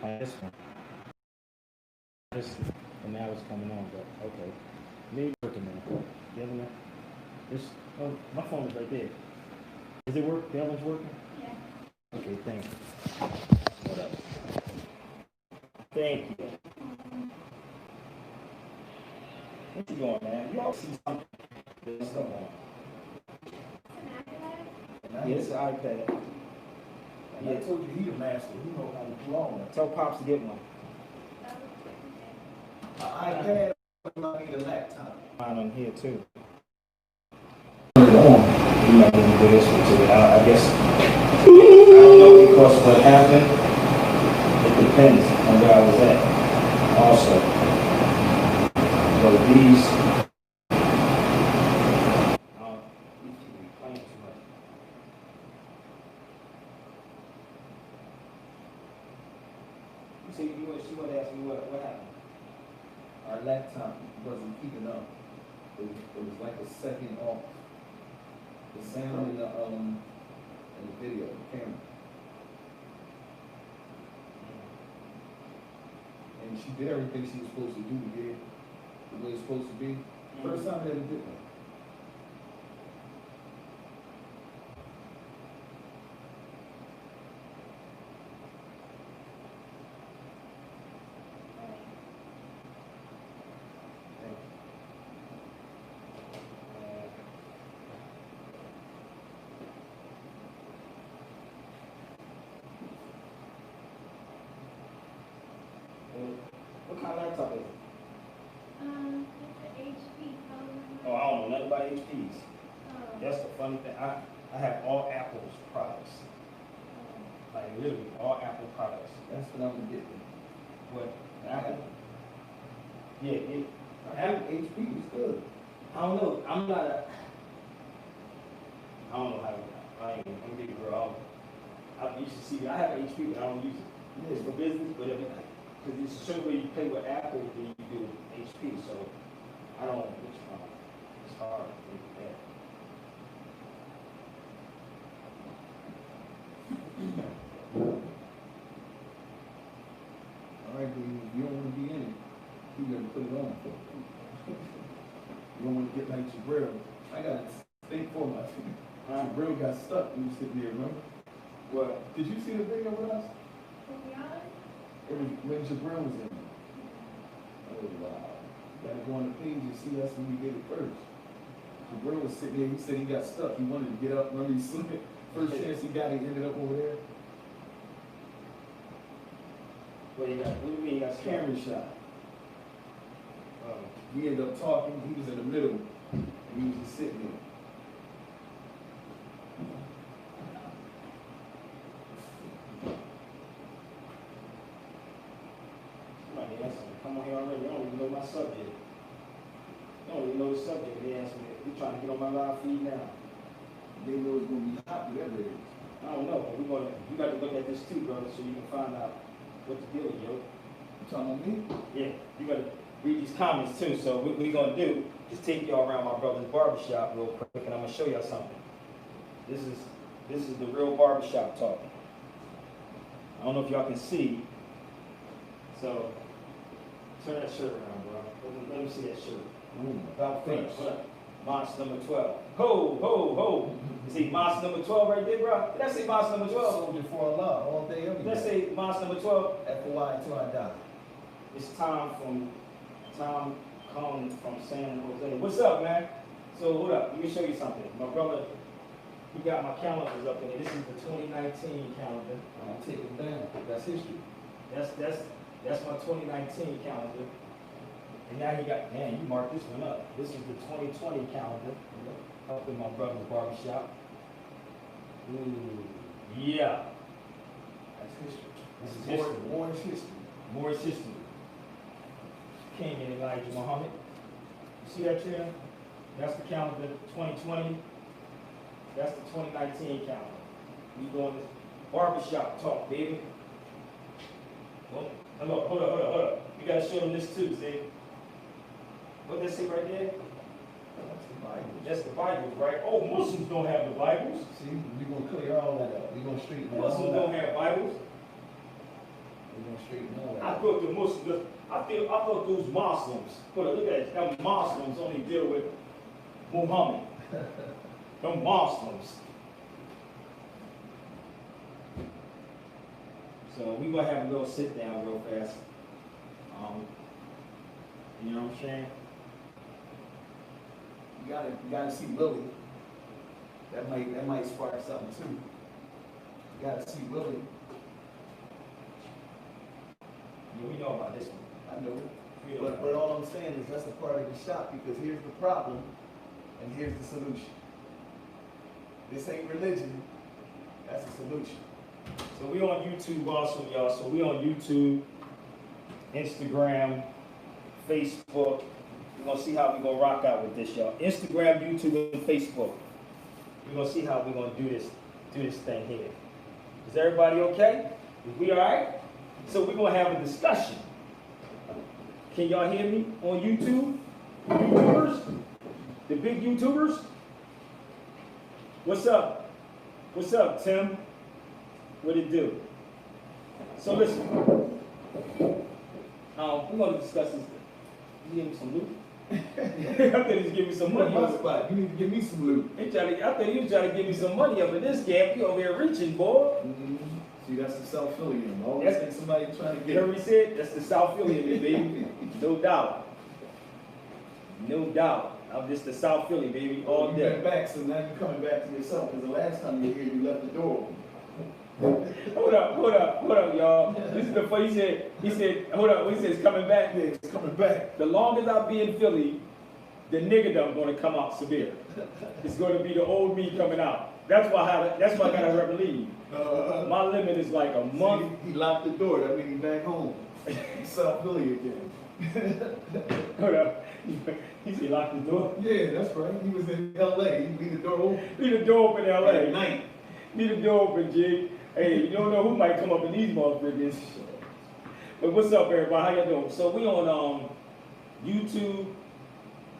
Like this one. This, and now it's coming on, but okay. Maybe working now. The other one? This, oh, my phone is right there. Is it work? The other one's working? Yeah. Okay, thank you. Hold up. Thank you. What you doing, man? You all see something. There's stuff on. Yeah, it's an iPad. Yeah, I told you he the master. He know how to do all that. Tell Pops to get one. An iPad, I need a laptop. Mine on here too. You might want to do this one too. I guess I don't know because what happened. It depends on where I was at. Also, but these. Playing too much. You see, she would ask me what happened. Our laptop wasn't keeping up. It was like a second off. The sound in the video, the camera. And she did everything she was supposed to do to get it the way it's supposed to be. First time I ever did that. What kind of laptop is it? It's an HP. Oh, I don't know nothing about HPs. That's the funny thing. I have all Apple's products. Like literally all Apple products. That's what I'm getting. What? Apple? Yeah, I think HP is good. I don't know. I'm not a. I don't know how. I'm big girl. You should see. I have an HP, but I don't use it. It's for business, but because it's a certain way you pay with Apple than you do with HP. So I don't. It's hard to do that. All right, dude, if you don't want to be in it, you gotta put it on for it. You don't want to get like Jabril. I got to think for my feet. Jabril got stuck when you sitting there, remember? What? Did you see the video with us? To be honest, It was when Jabril was in it. Oh, wow. You gotta go on the page and see us when we did it first. Jabril was sitting there, he said he got stuck. He wanted to get up, remember he slipped. First chance he got, he ended up over there. What do you mean you got Camera shot. We ended up talking, he was in the middle, and he was just sitting there. Somebody asked me, come on here already. You don't even know my subject. You don't even know the subject. They asked me, we trying to get on my live feed now. They know it's gonna be hot, whatever it is. I don't know, but you got to look at this too, brother, so you can find out what the deal is, yo. You talking about me? Yeah, you got to read these comments too. So what we're gonna do is take y'all around my brother's barbershop real quick, and I'm gonna show y'all something. This is the real barbershop talking. I don't know if y'all can see. So turn that shirt around, bro. Let me see that shirt. About face. Hold up. Moss number 12. Ho, ho, ho. You see Moss number 12 right there, bro? Did I say Moss number 12? Soldier for Allah, all day, every Did I day. say Moss number 12? FOI until I die. It's Tom Cohn from San Jose. What's up, man? So hold up, let me show you something. My brother, he got my calendars up in there. This is the 2019 calendar. I'll take it down. That's history. That's my 2019 calendar. And now he got, man, you marked this one up. This is the 2020 calendar. Up in my brother's barbershop. Ooh, yeah. That's history. This is history. War is history. More is history. King and Elijah Muhammad. You see that chair? That's the calendar 2020. That's the 2019 calendar. We doing this barbershop talk, baby. Well, hold up. You gotta show them this too, see? What does it say right there? That's the Bible. That's the Bible, right? Oh, Muslims don't have the Bibles. See, we're gonna clear all that up. We're gonna straighten that Muslims all don't out. have Bibles. We're gonna straighten all I that. thought the Muslims, I thought those Muslims, but look at it, them Muslims only deal with Muhammad. Them Muslims. So we gonna have a little sit down real fast. You know what I'm saying? You gotta see Willie. That might spark something too. You gotta see Willie. Yeah, we know about this one. I know. We know But about all I'm saying is that's a part of the shop because here's the problem and here's the solution. This ain't religion, that's a solution. So we on YouTube also, y'all. So we on YouTube, Instagram, Facebook. We're gonna see how we gonna rock out with this, y'all. Instagram, YouTube, and Facebook. We're gonna see how we're gonna do this thing here. Is everybody okay? Is we all right? So we're gonna have a discussion. Can y'all hear me on YouTube? YouTubers? The big YouTubers? What's up? What's up, Tim? What it do? So listen, we're gonna discuss this. You give me some loot? I thought he was giving me some money. My spot. You need to give me some loot. I thought he was trying to give me some money up in this gap. You over here reaching, boy. Mm-hmm. See, that's the South Philly in him. Always Yes. think somebody trying to You get heard what he said? That's the South Philly in me, baby. No doubt. No doubt. I'm just the South Philly, baby, all You day. went back, so now you're coming back to yourself because the last time you were here, you left the door open. Hold up, y'all. This is the funny. He said, hold up. He says coming back. Yeah, it's coming back. The longest I be in Philly, the niggerdom gonna come out severe. It's gonna be the old me coming out. That's why I gotta ever leave. My limit is like a month. See, he locked the door. That means he's back home. He's South Philly again. Hold up. He said lock the door. Yeah, that's right. He was in L.A. He leave the door open Leave the door open in at LA. night. Leave the door open, G. Hey, you don't know who might come up in these motherfuckers. But what's up, everybody? How y'all doing? So we on YouTube,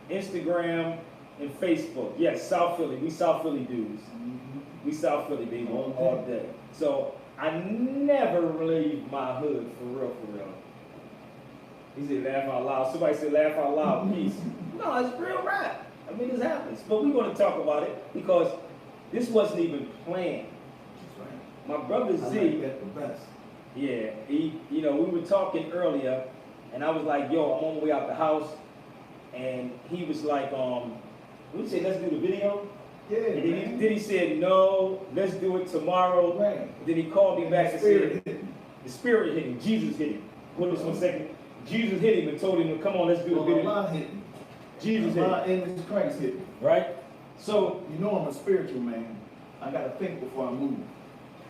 Instagram, and Facebook. Yes, South Philly. We South Philly dudes. We South Philly, baby, all day. So I never leave my hood for real, for real. He said laugh out loud. Somebody said laugh out loud, peace. No, it's real rap. I mean, this happens. But we want to talk about it because this wasn't even planned. That's right. My brother I Z, like that the best. yeah, we were talking earlier, and I was like, yo, I'm on my way out the house, and he was like, we said, let's do the video. Yeah, And man. then he said, no, let's do it tomorrow. Right. Then he called me back and Spirit. said, the spirit hit him, Jesus hit him. Hold this 1 second. Jesus hit him and told him, come on, let's do the Well, video. Allah hit me. Jesus hit Allah him, and Christ hit me. right? So, You know I'm a spiritual man. I gotta think before I move.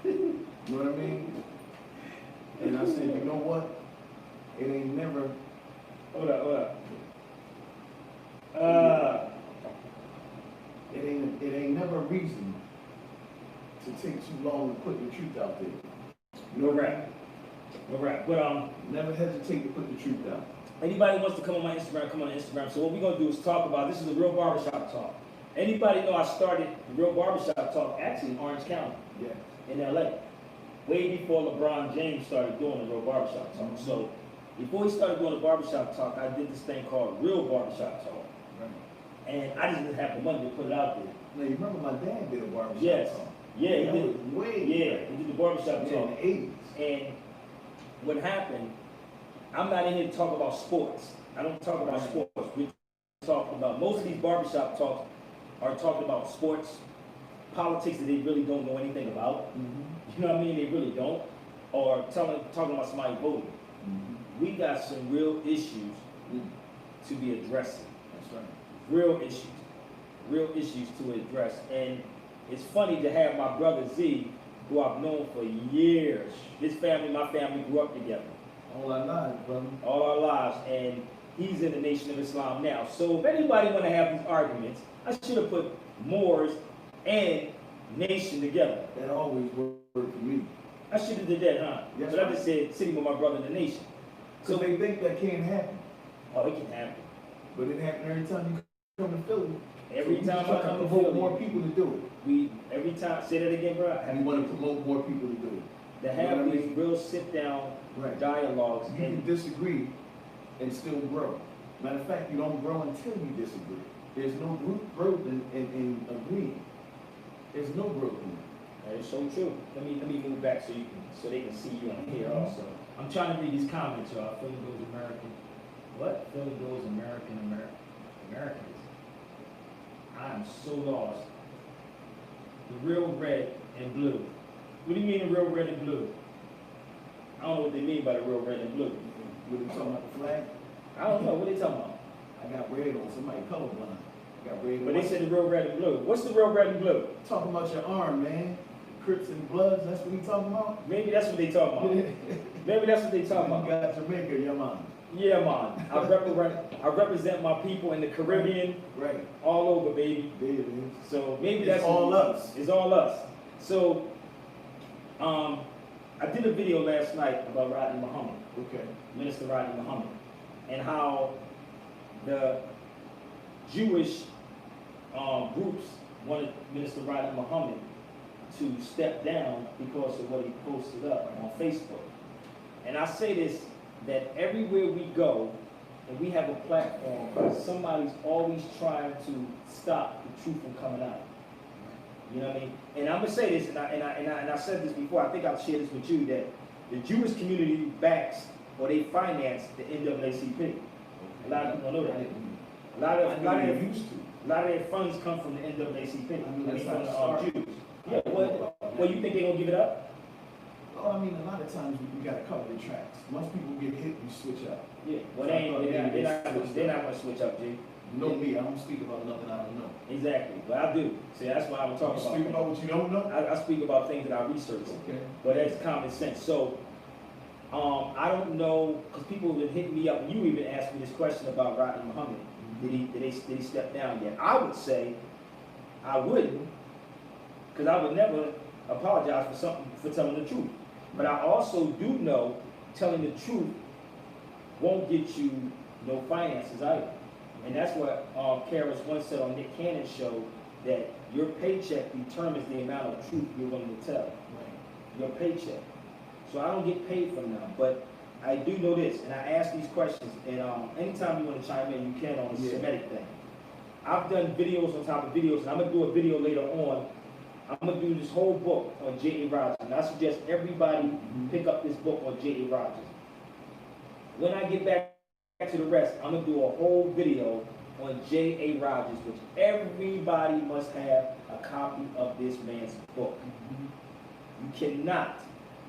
You know what I mean? And I said, you know what? It ain't never. hold up. It ain't never a reason to take too long to put the truth out there. No rap. No rap. But, Never hesitate to put the truth out. anybody wants to come on my Instagram, come on Instagram. So what we're gonna do is talk about, this is a real barbershop talk. Anybody know I started the real barbershop talk actually in Orange County, Yeah. in LA. Way before LeBron James started doing the real barbershop talk. So before he started doing the barbershop talk, I did this thing called real barbershop talk. Right. And I just didn't have the money to put it out there. Now you remember my dad did a barbershop Yes. talk. Yeah, he That did. was way Yeah, he did the barbershop back talk. in the 80s. And what happened, I'm not in here to talk about sports. I don't talk about sports. We talk about, most of these barbershop talks are talking about sports, politics that they really don't know anything about. You know what I mean? They really don't. Or talking about somebody voting. We got some real issues to be addressing. That's right. Real issues to address. And it's funny to have my brother Z, who I've known for years. His family, my family grew up together All our lives, brother. all our lives, and he's in the Nation of Islam now. So if anybody want to have these arguments, I should have put Moors and Nation together. That always worked for me. I should have did that, huh? Yes, But I sir. just said sitting with my brother in the Nation. So they think that can't happen. Oh, it can happen. But it happens every time you come to Philly. Every So we time I try come to promote Philly, more people to do it. Every time, say that again, bro. And we want to promote more people to do it. To You know have what I these mean? real sit-down Right. dialogues You can and disagree and still grow. Matter of fact, you don't grow until you disagree. There's no growth in agreeing. There's no growth in it. that is so true. Let me move back so they can see you on here also. I'm trying to read these comments, y'all. Philly goes American. What? Philly goes Americans. I am so lost. The real red and blue. What do you mean the real red and blue? I don't know what they mean by the real red and blue. What are you talking about, the flag? I don't know. What they talking about? I got red on, somebody colorblind. I got red on. But they said the real red and blue. What's the real red and blue? Talking about your arm, man. Crips and Bloods, that's what he talking about? Maybe that's what they talking about. Maybe that's what they talking You about. got Jamaica, your mom. Yeah, man. I represent my people in the Caribbean, Right. all over, baby. There it is. So maybe It's that's all what- us. It's all us. So, I did a video last night about Rodney Muhammad, Okay. Minister Rodney Muhammad, and how the Jewish groups wanted Minister Rodney Muhammad to step down because of what he posted up on Facebook. And I say this, that everywhere we go, and we have a platform, somebody's always trying to stop the truth from coming out. You know what I mean? And I'm gonna say this, and I said this before. I think I'll share this with you, that the Jewish community backs or they finance the NAACP. A lot of people don't know that. A lot of used to. a lot of their funds come from the NAACP. I mean, that's from how the it started. Jews. Yeah. Well, you think they gonna give it up? Well, I mean, a lot of times we got to cover the tracks. Once people get hit, we switch up. Yeah. Well, they're not gonna switch up, G. You know me, I don't speak about nothing I don't know. Exactly. But I do. See, that's why I'm You talking speak about what you don't know? I speak about things that I research. Okay. But that's common sense. So, I don't know, because people have been hitting me up, and you even asked me this question about Rodney Muhammad. Did he step down yet? I would say I wouldn't, because I would never apologize for telling the truth. But I also do know telling the truth won't get you no finances either. And that's what Karis once said on Nick Cannon's show, that your paycheck determines the amount of truth you're willing to tell. Right. Your paycheck. So I don't get paid from them, but I do know this, and I ask these questions, and anytime you want to chime in, you can on the Yeah. Semitic thing. I've done videos on top of videos, and I'm going to do a video later on. I'm going to do this whole book on J.A. Rogers, and I suggest everybody pick up this book on J.A. Rogers. When I get back to the rest, I'm going to do a whole video on J.A. Rogers, which everybody must have a copy of this man's book. You cannot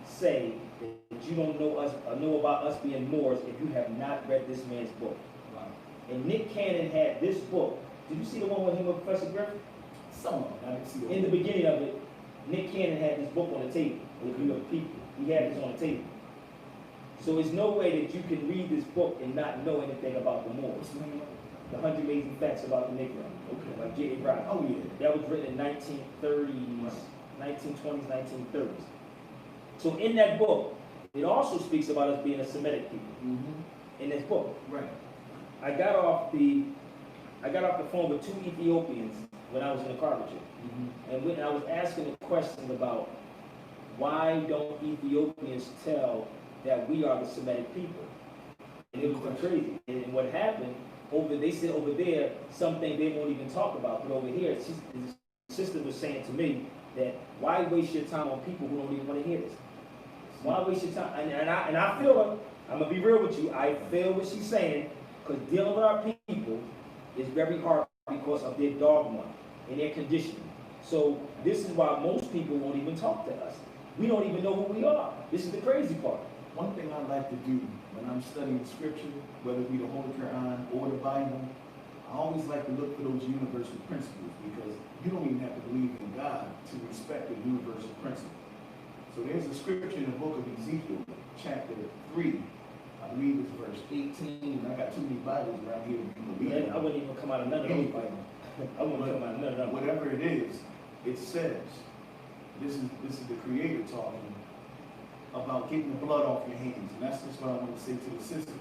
say that you don't know about us being Moors if you have not read this man's book. Wow. And Nick Cannon had this book. Did you see the one with him with Professor Griffin? Some of them, I didn't see them. In the beginning of it, Nick Cannon had this book on the table with a group of people. He had this on the table. So there's no way that you can read this book and not know anything about the Moors. What's the name of it? The 100 Amazing Facts About the Negro. Okay. By J.A. Rogers. Oh, yeah. That was written in 1930s, 1920s, 1930s. So in that book, it also speaks about us being a Semitic people. In this book, Right. I got off the phone with 2 Ethiopians when I was in the carpentry, and when I was asking a question about why don't Ethiopians tell that we are the Semitic people, and it was crazy. And what happened they said over there something they won't even talk about, but over here, the sister was saying to me that why waste your time on people who don't even want to hear this? Why waste your time? And I feel her. I'm gonna be real with you. I feel what she's saying, because dealing with our people is very hard because of their dogma and their conditioning. So this is why most people won't even talk to us. We don't even know who we are. This is the crazy part. One thing I like to do when I'm studying scripture, whether it be the Holy Quran or the Bible, I always like to look for those universal principles, because you don't even have to believe in God to respect the universal principle. So there's a scripture in the book of Ezekiel, chapter 3, I believe it's verse 18, and I got too many Bibles around here to believe Man, I wouldn't even come out of none of those Bibles. I wouldn't come out of none of them. Whatever it is, it says, this is the Creator talking about getting the blood off your hands. And that's just what I want to say to the sister,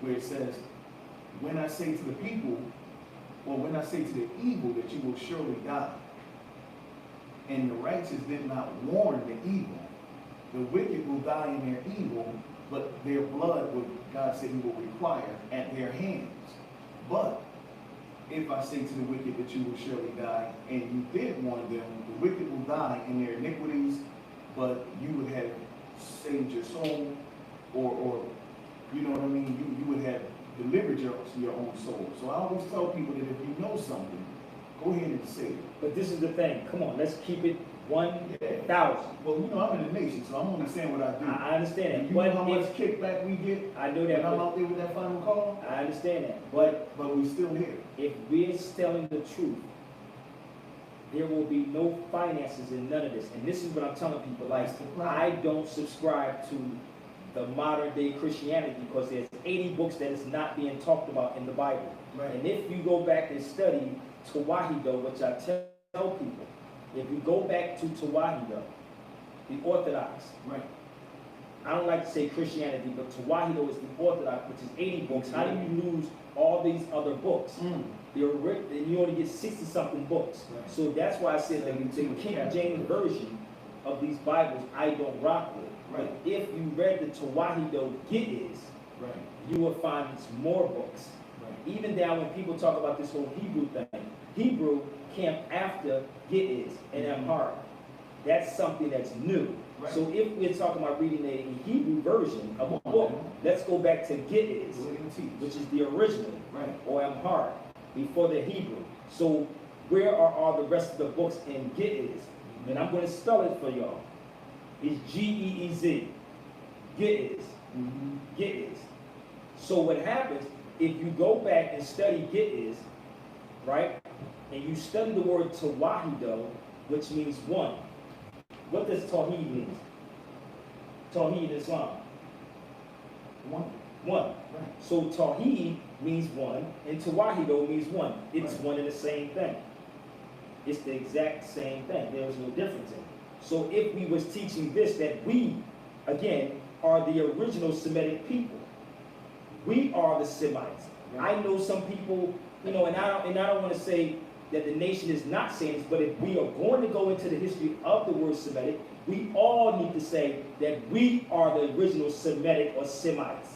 where it says, when I say to the people, or when I say to the evil that you will surely die, and the righteous did not warn the evil, the wicked will die in their evil, but their blood will, God said he will require at their hands. But if I say to the wicked that you will surely die, and you did warn them, the wicked will die in their iniquities, but you would have saved your soul, or you know what I mean, you would have delivered your own soul. So I always tell people that if you know something, go ahead and say it. But this is the thing. Come on, let's keep it 1,000. Well, you know, I'm in the nation, so I'm only saying what I do. I understand And that. you know how much kickback we get I know when that. I'm But out there with that final call? I understand that. But But we still here. if we're telling the truth, there will be no finances in none of this. And this is what I'm telling people. Like, That's the problem. I don't subscribe to the modern day Christianity because there's 80 books that is not being talked about in the Bible. Right. And if you go back and study Tawahido, which I tell people, if you go back to Tawahido, the Orthodox, Right. I don't like to say Christianity, but Tawahido is the Orthodox, which is 80 books. How do you lose all these other books? And you only get 60-something books. Right. So that's why I said that the King James Version of these Bibles I don't rock with. Right. But if you read the Tawahido Ge'ez, Right. you will find more books. Right. Even down when people talk about this whole Hebrew thing, Hebrew came after Ge'ez and Amharic. That's something that's new. Right. So if we're talking about reading a Hebrew version of a book, let's go back to Ge'ez, Go ahead and teach. which is the original, Right. or Amharic, before the Hebrew. So where are all the rest of the books in Ge'ez? And I'm going to spell it for y'all. It's Ge'ez. Ge'ez. Mm-hmm. Ge'ez. So what happens, if you go back and study Ge'ez, right, and you study the word Tawahido, which means one. What does Tawheed mean? Tawheed in Islam. One. One. Right. So Tawheed means one, and Tawahido means one. It's Right. one and the same thing. It's the exact same thing. There was no difference in it. So if we was teaching this, that we, again, are the original Semitic people. We are the Semites. Right. I know some people, you know, and I don't want to say that the nation is not saying this, but if we are going to go into the history of the word Semitic, we all need to say that we are the original Semitic or Semites.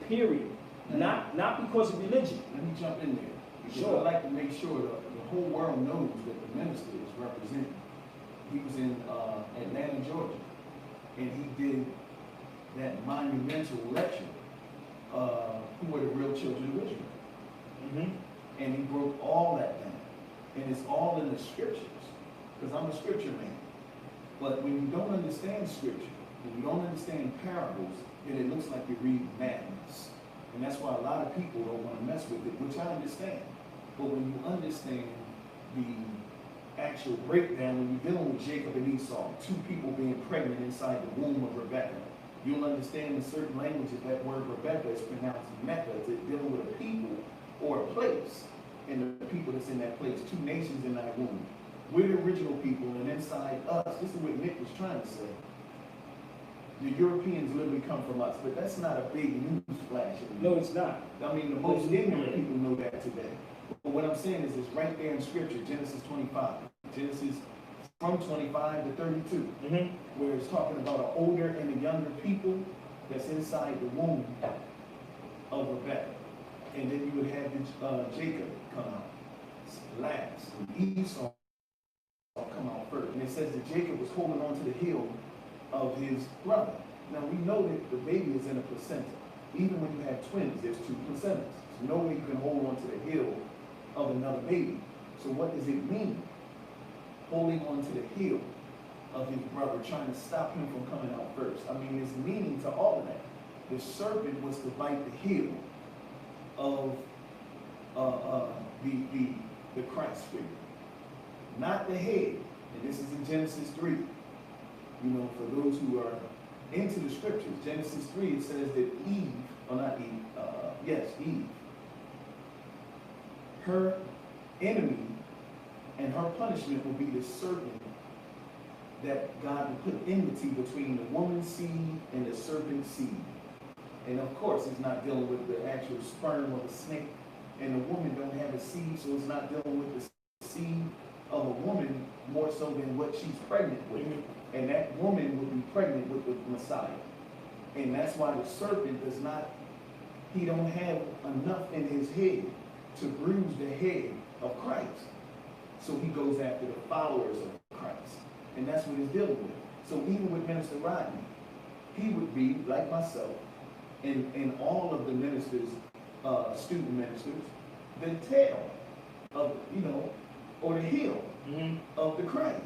Period. Not because of religion. Let me jump in there. Because Sure. I like to make sure the whole world knows that the minister is represented. He was in Atlanta, Georgia, and he did that monumental lecture, Who Were the Real Children of Israel? Mm-hmm. And he broke all that down. And it's all in the scriptures, because I'm a scripture man. But when you don't understand scripture, when you don't understand parables, then it looks like you're reading madness. And that's why a lot of people don't want to mess with it, which I understand. But when you understand the actual breakdown, when you're dealing with Jacob and Esau, two people being pregnant inside the womb of Rebekah, you'll understand in certain languages that word Rebekah is pronounced Mecca. It's dealing with a people or a place, and the people that's in that place, two nations in that womb. We're the original people, and inside us, this is what Nick was trying to say. The Europeans literally come from us, but that's not a big news flash. No, it's not. I mean, the most ignorant people know that today. But what I'm saying is, it's right there in Scripture, Genesis 25. Genesis from 25 to 32, Mm-hmm. where it's talking about an older and a younger people that's inside the womb of Rebekah. And then you would have Jacob come out last, and Esau come out first. And it says that Jacob was holding on to the heel of his brother. Now we know that the baby is in a placenta. Even when you have twins, there's two placentas. There's no way you can hold on to the heel of another baby. So what does it mean? Holding on to the heel of his brother, trying to stop him from coming out first. I mean, there's meaning to all of that. The serpent was to bite the heel of the Christ figure, not the head. And this is in Genesis 3. You know, for those who are into the scriptures, Genesis 3, it says that Eve, or not Eve, Eve, her enemy and her punishment will be the serpent, that God will put enmity between the woman's seed and the serpent's seed. And of course, it's not dealing with the actual sperm of the snake, and the woman don't have a seed, so it's not dealing with the seed of a woman more so than what she's pregnant with. And that woman would be pregnant with the Messiah. And that's why the serpent does not, he don't have enough in his head to bruise the head of Christ. So he goes after the followers of Christ. And that's what he's dealing with. So even with Minister Rodney, he would be, like myself, and all of the ministers, student ministers, the tail of, or the heel of the Christ.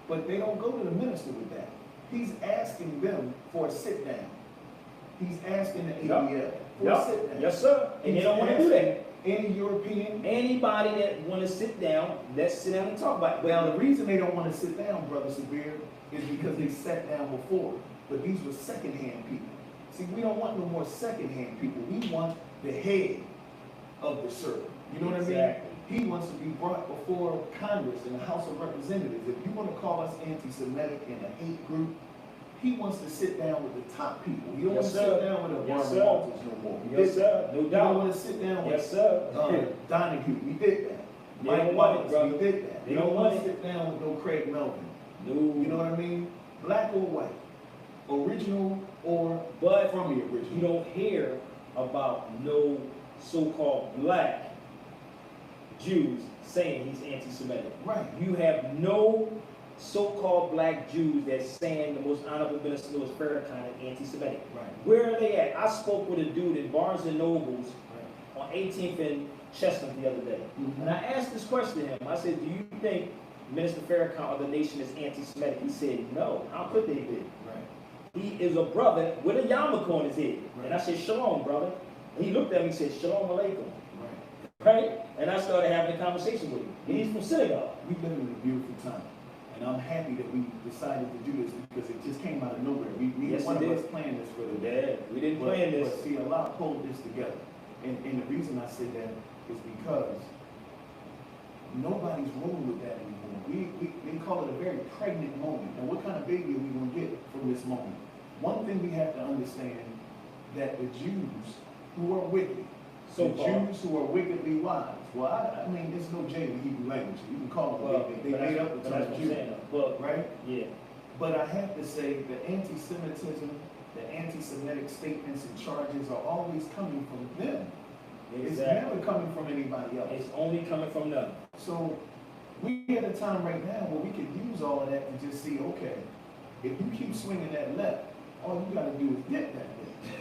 But they don't go to the minister with that. He's asking them for a sit down. He's asking the ABL for a sit down. Yes, sir. And they don't want to do that. Any European. Anybody that want to sit down, let's sit down and talk about it. Now, the reason they don't want to sit down, Brother Sabir, is because they sat down before. But these were second-hand people. See, we don't want no more second-hand people. We want the head of the serpent. You know what I mean? He wants to be brought before Congress and the House of Representatives. If you want to call us anti-Semitic and a hate group, he wants to sit down with the top people. He don't want to sit down with the Barbara Walters no more. Yes, sir. No doubt. He don't want to sit down with Donahue. We did that. Mike Wallace, we did that. They don't want to sit down with no Craig Melvin. No. You know what I mean? Black or white. Original or from the original. You don't hear about no so-called black Jews saying he's anti-Semitic. Right. You have no so-called black Jews that's saying the most honorable minister Louis Farrakhan is anti-Semitic. Right. Where are they at? I spoke with a dude in Barnes and Nobles on 18th and Chestnut the other day. And I asked this question to him. I said, do you think Minister Farrakhan or the nation is anti-Semitic? He said, no. How could they be? Right. He is a brother with a yarmulke on his head. Right. And I said, shalom, brother. And he looked at me and said, shalom alaikum. Right. And I started having a conversation with him. And he's from synagogue. We live in a beautiful time. And I'm happy that we decided to do this because it just came out of nowhere. Neither one of us planned this for the day. Yeah, we didn't plan this. But see, Allah pulled this together. And the reason I say that is because nobody's rolling with that anymore. We call it a very pregnant moment. And what kind of baby are we going to get from this moment? One thing we have to understand, that the Jews who are wicked, Jews who are wickedly wise. Well, I mean, there's no J in the Hebrew language. You can call them, they made up the term Jew, right? Yeah. But I have to say the anti-Semitism, the anti-Semitic statements and charges are always coming from them. Exactly. It's never coming from anybody else. It's only coming from them. So we at a time right now where we could use all of that to just see, okay, if you keep swinging that left, all you got to do is get that.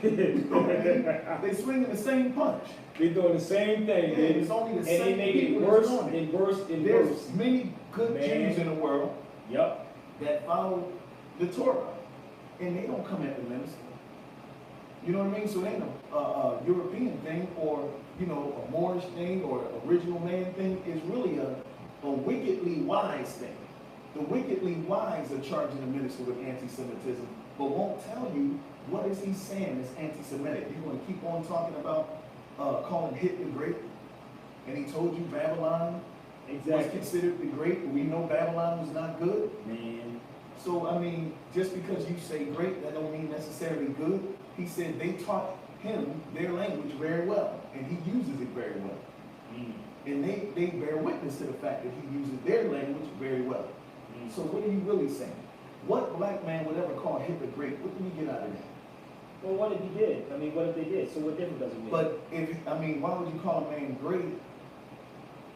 You know what I mean? They swinging the same punch. They're doing the same thing, Yeah, baby. it's only the And same they make it people worse that's doing it. and worse and There's worse. many good Jews in the world Yep. that follow the Torah, and they don't come at the minister. You know what I mean? So it ain't a European thing or, a Moorish thing or original man thing. It's really a wickedly wise thing. The wickedly wise are charging the minister with anti-Semitism, but won't tell you what is he saying is anti-Semitic. You're going to keep on talking about calling Hitler great, and he told you Babylon was considered the great, but we know Babylon was not good. Man. So, I mean, just because you say great, that don't mean necessarily good. He said they taught him their language very well, and he uses it very well. And they bear witness to the fact that he uses their language very well. So what are you really saying? What black man would ever call Hitler great? What do we get out of that? Well, what if he did? I mean, what if they did? So what difference does it make? But why would you call a man great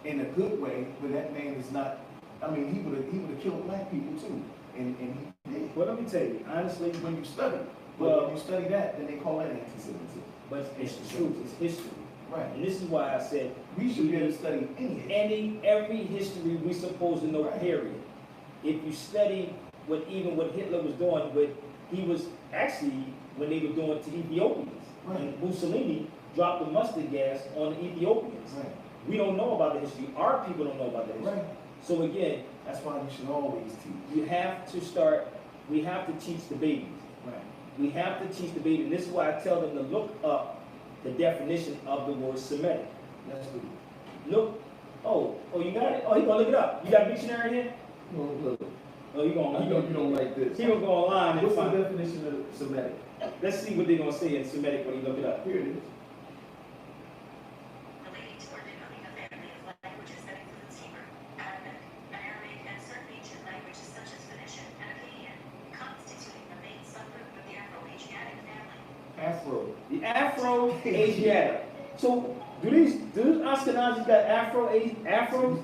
in a good way when that man is not? I mean, he would have killed black people too, and he did. Well, let me tell you, honestly, When you study, when you study that, then they call that anti-Semitism. but it's the truth. It's history. Right. And this is why I said We should be able to study any. every history we supposed to know. Right. Period. If you study what Hitler was doing, but he was actually when they were doing to Ethiopians. Right. And Mussolini dropped the mustard gas on the Ethiopians. Right. We don't know about the history. Our people don't know about the history. Right. So again, That's why we should always teach. we have to teach the babies. Right. We have to teach the baby. And this is why I tell them to look up the definition of the word Semitic. That's good. Look, you got it? Oh, he gonna look it up. You got a dictionary here? Look. Oh, you don't like this. He gonna go online and What's the find. definition of Semitic? Let's see what they're gonna say in Semitic when you look it up. Here it is. Relating to or denoting a family of languages that includes Hebrew, Arabic, and certain ancient languages such as Phoenician and Akkadian. Afro-Asiatic. So do these Ashkenazis got Afros?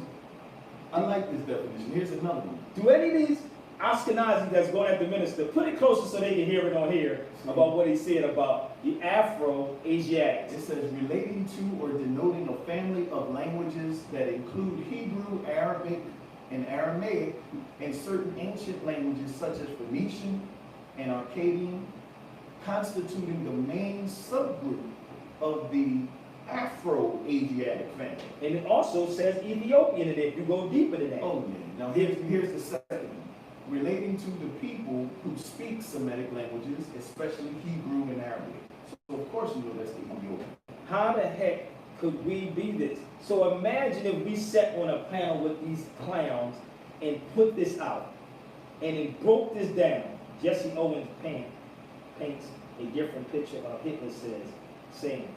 I like this definition. Here's another one. Do any of these Ashkenazis that's going at the minister, put it closer so they can hear it on here about what he said about the Afro-Asiatics. It says relating to or denoting a family of languages that include Hebrew, Arabic, and Aramaic, and certain ancient languages such as Phoenician and Akkadian, constituting the main subgroup of the Afro-Asiatic family. And it also says Ethiopian in it if you go deeper than that. Oh yeah. Now here's the second one. Relating to the people who speak Semitic languages, especially Hebrew and Arabic. So of course you know that's the Ethiopian. How the heck could we be this? So imagine if we sat on a panel with these clowns and put this out and it broke this down. Jesse Owens paints a different picture of Hitler saying,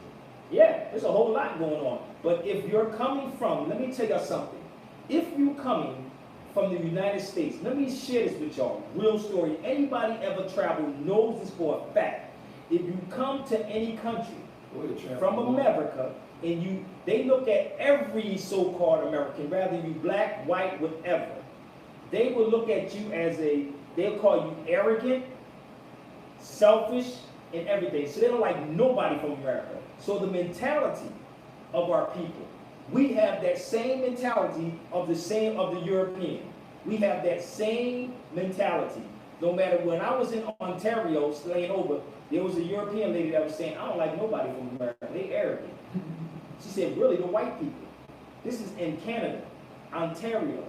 yeah, there's a whole lot going on. But if you're coming from, let me tell you something. If you're coming from the United States, let me share this with y'all. Real story. Anybody ever traveled knows this for a fact. If you come to any country from America and they look at every so-called American, rather you black, white, whatever, they will look at you as they'll call you arrogant, selfish, and everything. So they don't like nobody from America. So the mentality of our people, we have that same mentality of the European. We have that same mentality. No matter when I was in Ontario slaying over, there was a European lady that was saying, I don't like nobody from America. They arrogant. She said, really, the white people. This is in Canada, Ontario.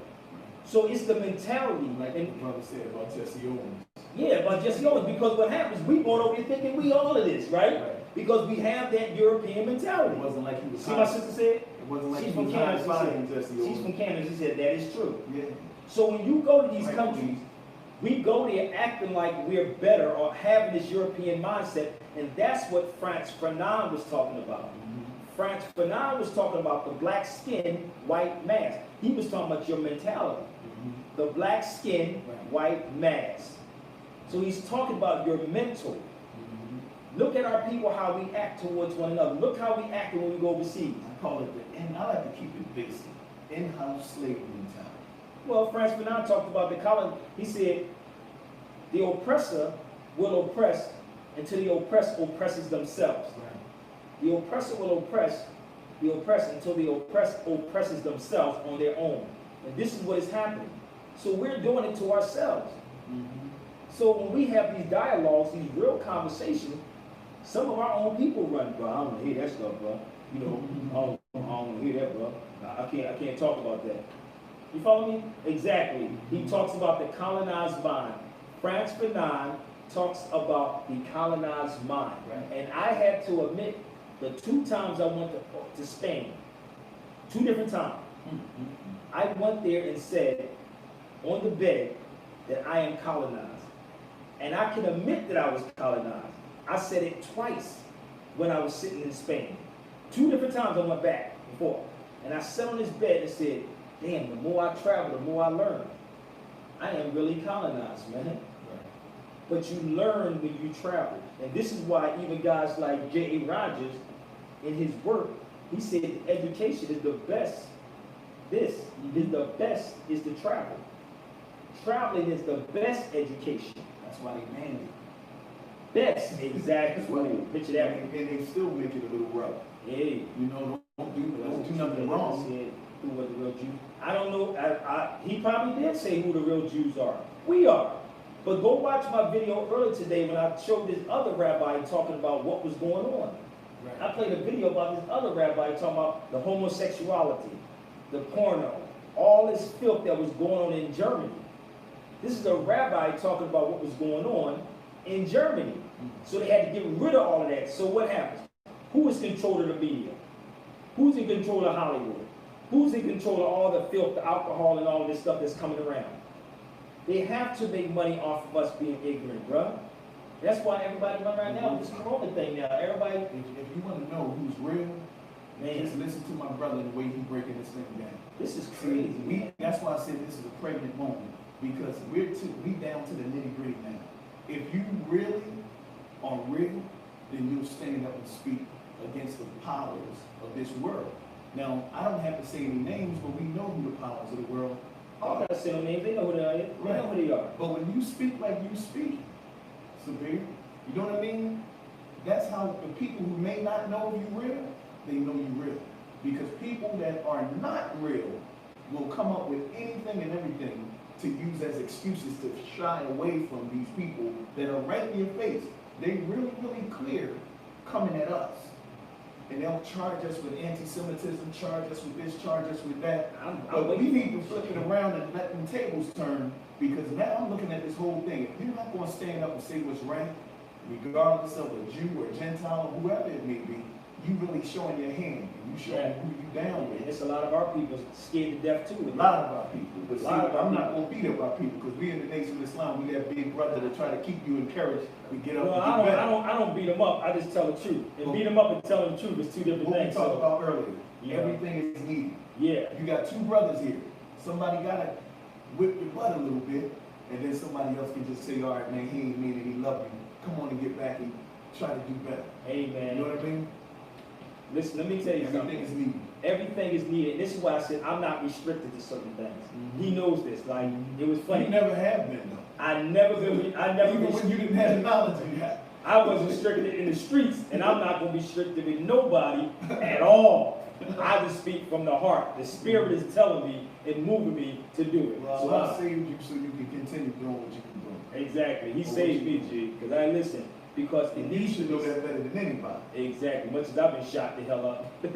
So it's the mentality. Like the brother said about Jesse Owens. Yeah, about Jesse Owens. Because what happens, we go over here thinking we all of this, right? Because we have that European mentality. It wasn't like he was. See my sister said? It wasn't like She's he from was Canada. hiding Jesse Owens. She's from Canada. She said that is true. Yeah. So when you go to these Right. countries, we go there acting like we're better or having this European mindset, and that's what Frantz Fanon was talking about. Frantz Fanon was talking about the black skin, white mask. He was talking about your mentality. The black skin, white mask. So he's talking about your mental. Look at our people, how we act towards one another. Look how we act when we go overseas. I call it and I like to keep it basic. In-house slavery mentality. Well, Frantz Fanon talked about the colony. He said, the oppressor will oppress until the oppressed oppresses themselves. The oppressor will oppress the oppressed until the oppressed oppresses themselves on their own. And this is what is happening. So we're doing it to ourselves. So when we have these dialogues, these real conversations, some of our own people run, bro, I don't want to hear that stuff, bro. You know, I don't want to hear that, bro. I can't talk about that. You follow me? Exactly. He talks about the colonized mind. Frantz Fanon talks about the colonized mind. And I had to admit, the 2 times I went to Spain, 2 different times, I went there and said on the bed that I am colonized. And I can admit that I was colonized. I said it twice when I was sitting in Spain. 2 different times I went back and forth. And I sat on this bed and said, damn, the more I travel, the more I learn. I am really colonized, man. But you learn when you travel. And this is why even guys like J.A. Rogers, in his work, he said education is the best. This is the best is to travel. Traveling is the best education. That's why they banned it. Best, exactly. Picture that one. And they still make it a little rough. Hey. You know, don't do nothing wrong. Who were the real Jews? I don't know. He probably did say who the real Jews are. We are. But go watch my video earlier today when I showed this other rabbi talking about what was going on. I played a video about this other rabbi talking about the homosexuality, the porno, all this filth that was going on in Germany. This is a rabbi talking about what was going on in Germany. So they had to get rid of all of that. So what happens? Who is controlling the media? Who's in control of Hollywood? Who's in control of all the filth, the alcohol, and all this stuff that's coming around? They have to make money off of us being ignorant, bruh. That's why everybody run right now with this corona thing now. Everybody. If you want to know who's real, man, just listen to my brother and the way he's breaking this thing down. This is crazy. That's why I said this is a pregnant moment, because we down to the nitty gritty now. If you really are real, then you'll stand up and speak against the powers of this world. Now, I don't have to say any names, but we know who the powers of the world I are. gotta say no names. They know who they are. They know who they are. But when you speak like you speak, Sabir, you know what I mean? That's how the people who may not know you real, they know you real. Because people that are not real will come up with anything and everything to use as excuses to shy away from these people that are right in your face. They really, really clear coming at us. And they'll charge us with anti-Semitism, charge us with this, charge us with that. But we need to flip it around and let them tables turn, because now I'm looking at this whole thing. If you're not going to stand up and say what's right, regardless of a Jew or Gentile or whoever it may be, you really showing your hand and you showing who you down And with. it's a lot of our people scared to death too. A lot of our people, but see, A lot of our I'm not gonna beat up our people, because we in the Nation of Islam, we that big brother to try to keep you encouraged to get up Well, and I get better. don't beat them up. I just tell the truth. And beat them up and tell them the truth is two different What we things. talked So, about earlier, Yeah. everything is needed. yeah. You got two brothers here. Somebody gotta whip your butt a little bit, and then somebody else can just say, all right, man, he ain't mean it, he love you. Come on and get back and try to do better. Hey, You know man. what I mean? Listen, let me tell you Everything something. is needed. Everything is needed. And this is why I said I'm not restricted to certain things. Mhm. He knows this. Like, it was You funny. never have been though. I never been, Even when you didn't have the knowledge of that. I was restricted in the streets, and I'm not going to be restricted with nobody at all. I just speak from the heart. The Spirit is telling me and moving me to do it. Well, So Allah I- saved you so you can continue doing what you can do. exactly. He saved me, G, because I listen. Because in And you these should know streets, that better than anybody. exactly. Much as I've been shot the hell up. And